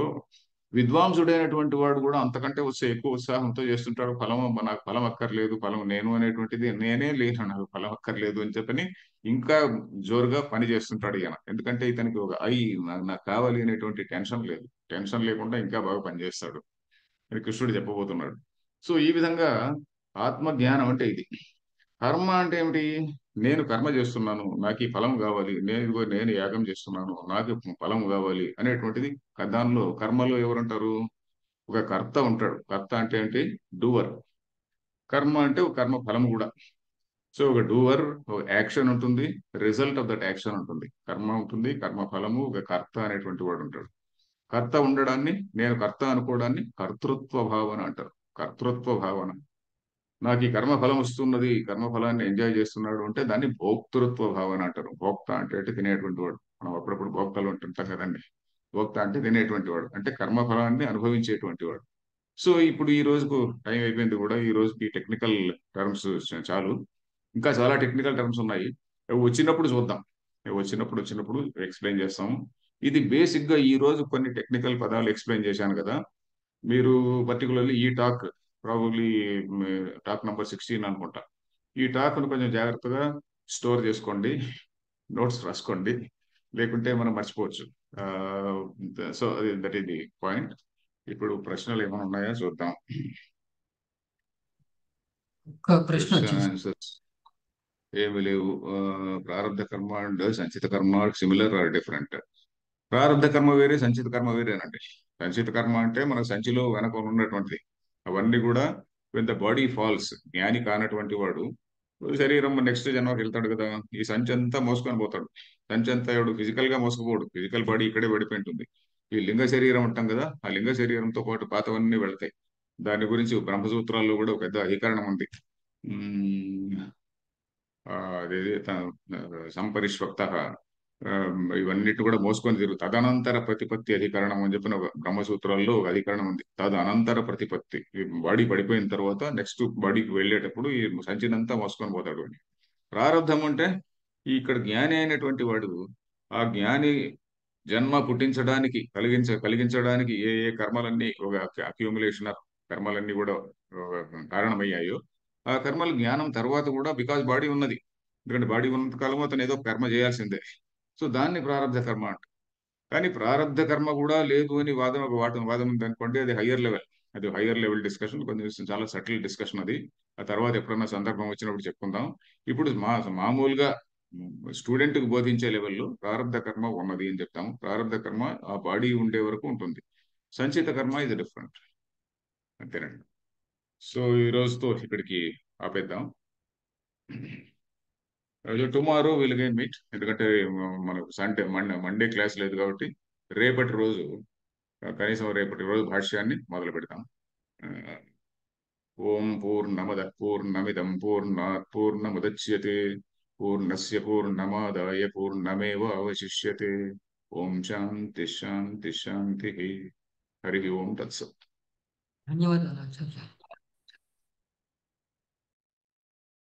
విద్వాంసుడైనటువంటి వాడు కూడా అంతకంటే ఎక్కువ ఉత్సాహంతో చేస్తుంటాడు. నాకు ఫలం అక్కర్లేదు, ఫలం నేను అనేటువంటిది నేనే లేను, నాకు ఫలం అక్కర్లేదు అని చెప్పని ఇంకా జోరుగా పని చేస్తుంటాడు ఈయన. ఎందుకంటే ఇతనికి ఒక నాకు కావాలి అనేటువంటి టెన్షన్ లేదు. టెన్షన్ లేకుండా ఇంకా బాగా పనిచేస్తాడు అని కృష్ణుడు చెప్పబోతున్నాడు. సో ఈ విధంగా ఆత్మ జ్ఞానం అంటే ఇది. కర్మ అంటే ఏమిటి? నేను కర్మ చేస్తున్నాను, నాకు ఈ ఫలం కావాలి, నేను యాగం చేస్తున్నాను, నాకు ఫలం కావాలి అనేటువంటిది. దానిలో కర్మలో ఎవరుంటారు? ఒక కర్త ఉంటాడు. కర్త అంటే ఏంటి? డూవర్. కర్మ అంటే ఒక కర్మ ఫలం కూడా. సో ఒక డూవర్, ఒక యాక్షన్ ఉంటుంది, రిజల్ట్ ఆఫ్ దట్ యాక్షన్ ఉంటుంది. కర్మ ఉంటుంది, కర్మ ఫలము, ఒక కర్త అనేటువంటి వాడు ఉంటాడు. కర్త ఉండడాన్ని, నేను కర్త అనుకోవడాన్ని కర్తృత్వ భావన అంటారు. కర్తృత్వ భావన. నాకు ఈ కర్మ ఫలం వస్తున్నది, ఈ కర్మ ఫలాన్ని ఎంజాయ్ చేస్తున్నాడు అంటే దాన్ని భోక్తృత్వ భావన అంటారు. భోక్త అంటే తినేటువంటి వాడు. మనం అప్పుడప్పుడు భోక్తలు ఉంటుంటాం కదండి. భోక్త అంటే తినేటువంటి వాడు, అంటే కర్మఫలాన్ని అనుభవించేటువంటి వాడు. సో ఇప్పుడు ఈ రోజుకు టైం అయిపోయింది కూడా. ఈ రోజుకి టెక్నికల్ టర్మ్స్ చాలు. ఇంకా చాలా టెక్నికల్ టర్మ్స్ ఉన్నాయి. అవి వచ్చినప్పుడు చూద్దాం. అవి వచ్చినప్పుడు ఎక్స్ప్లెయిన్ చేస్తాము. ఇది బేసిక్ గా ఈ రోజు కొన్ని టెక్నికల్ పదాలు ఎక్స్ప్లెయిన్ చేశాను కదా. మీరు పర్టికులర్లీ ఈ టాక్ ప్రాబబ్లీ టాక్ నంబర్ 16 అనుకుంటా. ఈ టాక్ ను కొంచెం జాగ్రత్తగా స్టోర్ చేసుకోండి, నోట్స్ రాసుకోండి, లేకుంటే మనం మర్చిపోవచ్చు. So that is the point. ఇప్పుడు ప్రశ్నలు ఏమైనా ఉన్నాయా చూద్దాం. ఒక ప్రశ్న క్వశ్చన్ వచ్చింది. ఆన్సర్స్ ఏమి లేవు. ప్రారంభ కర్మ అండ్ సంచిత కర్మ సిమిలర్ ఆర్ డిఫరెంట్? ప్రారంభ కర్మ వేరే, సంచిత కర్మ వేరేనండి. సంచిత కర్మ అంటే మన సంచిలో వెనక ఉన్నటువంటిది. అవన్నీ కూడా వెన్ ద బాడీ ఫాల్స్, జ్ఞాని కానటువంటి వాడు శరీరం నెక్స్ట్ జన్మకి వెళ్తాడు కదా, ఈ సంచి అంతా మోసుకొని పోతాడు. సంచి అంతా ఎవడు ఫిజికల్ గా మోసుకుపోడు, ఫిజికల్ బాడీ ఇక్కడే పడిపోయి ఉంటుంది. ఈ లింగ శరీరం అంటాం కదా, ఆ లింగ శరీరంతో పాటు పాతవన్నీ వెళ్తాయి. దాని గురించి బ్రహ్మసూత్రాల్లో కూడా ఒక పెద్ద అధికరణం ఉంది. ఉమ్, అదేది సంపరిష్వక్త, ఇవన్నిటి కూడా మోసుకొని తిరుగు తదనంతర ప్రతిపత్తి అధికరణం అని చెప్పిన ఒక బ్రహ్మసూత్రాల్లో ఒక అధికరణం ఉంది. తదనంతర ప్రతిపత్తి, ఈ బాడీ పడిపోయిన తర్వాత నెక్స్ట్ బాడీకి వెళ్ళేటప్పుడు ఈ సంచినంతా మోసుకొని పోతాడు అని. ప్రారంధం అంటే ఇక్కడ జ్ఞాని అయినటువంటి వాడు, ఆ జ్ఞాని జన్మ పుట్టించడానికి కలిగించడానికి ఏ ఏ కర్మలన్నీ ఒక అక్యూములేషన్ ఆఫ్ కర్మలన్నీ కూడా కారణమయ్యాయో, ఆ కర్మలు జ్ఞానం తర్వాత కూడా, బికాజ్ బాడీ ఉన్నది, ఎందుకంటే బాడీ ఉన్నంత కాలం అతను ఏదో కర్మ చేయాల్సిందే. సో దాన్ని ప్రారంధ కర్మ అంట. కానీ ప్రారంధ కర్మ కూడా లేదు అని వాదన ఉంది అనుకోండి, అది హయ్యర్ లెవెల్. అది హయ్యర్ లెవెల్ డిస్కషన్, కొంచెం చాలా సటిల్ డిస్కషన్ అది. ఆ తర్వాత ఎప్పుడన్నా సందర్భం వచ్చినప్పుడు చెప్పుకుందాం. ఇప్పుడు మామూలుగా స్టూడెంట్ కి బోధించే లెవెల్లో ప్రారంధ కర్మ ఉన్నది అని చెప్తాము. ప్రారంధ కర్మ ఆ బాడీ ఉండే వరకు ఉంటుంది. సంచిత కర్మ ఇది డిఫరెంట్. అంతేనండి. సో ఈ రోజుతో ఇక్కడికి ఆపేద్దాం. Tomorrow will again meet. ఎందుకంటే మనకు మండే క్లాస్ లేదు కాబట్టి రేపటి రోజు, కనీసం రేపటి రోజు భాష్యాన్ని మొదలు పెడతాం. ఆ, ఓం పూర్ణమద పూర్ణమిదం పూర్ణాత్ పూర్ణముదచ్యతే పూర్ణస్య పూర్ణమాదాయ పూర్ణమేవ అవశిష్యతే. ఓం శాంతి శాంతి శాంతి. హరి ఓం తత్సత్. ధన్యవాదాలు ఆచార్య.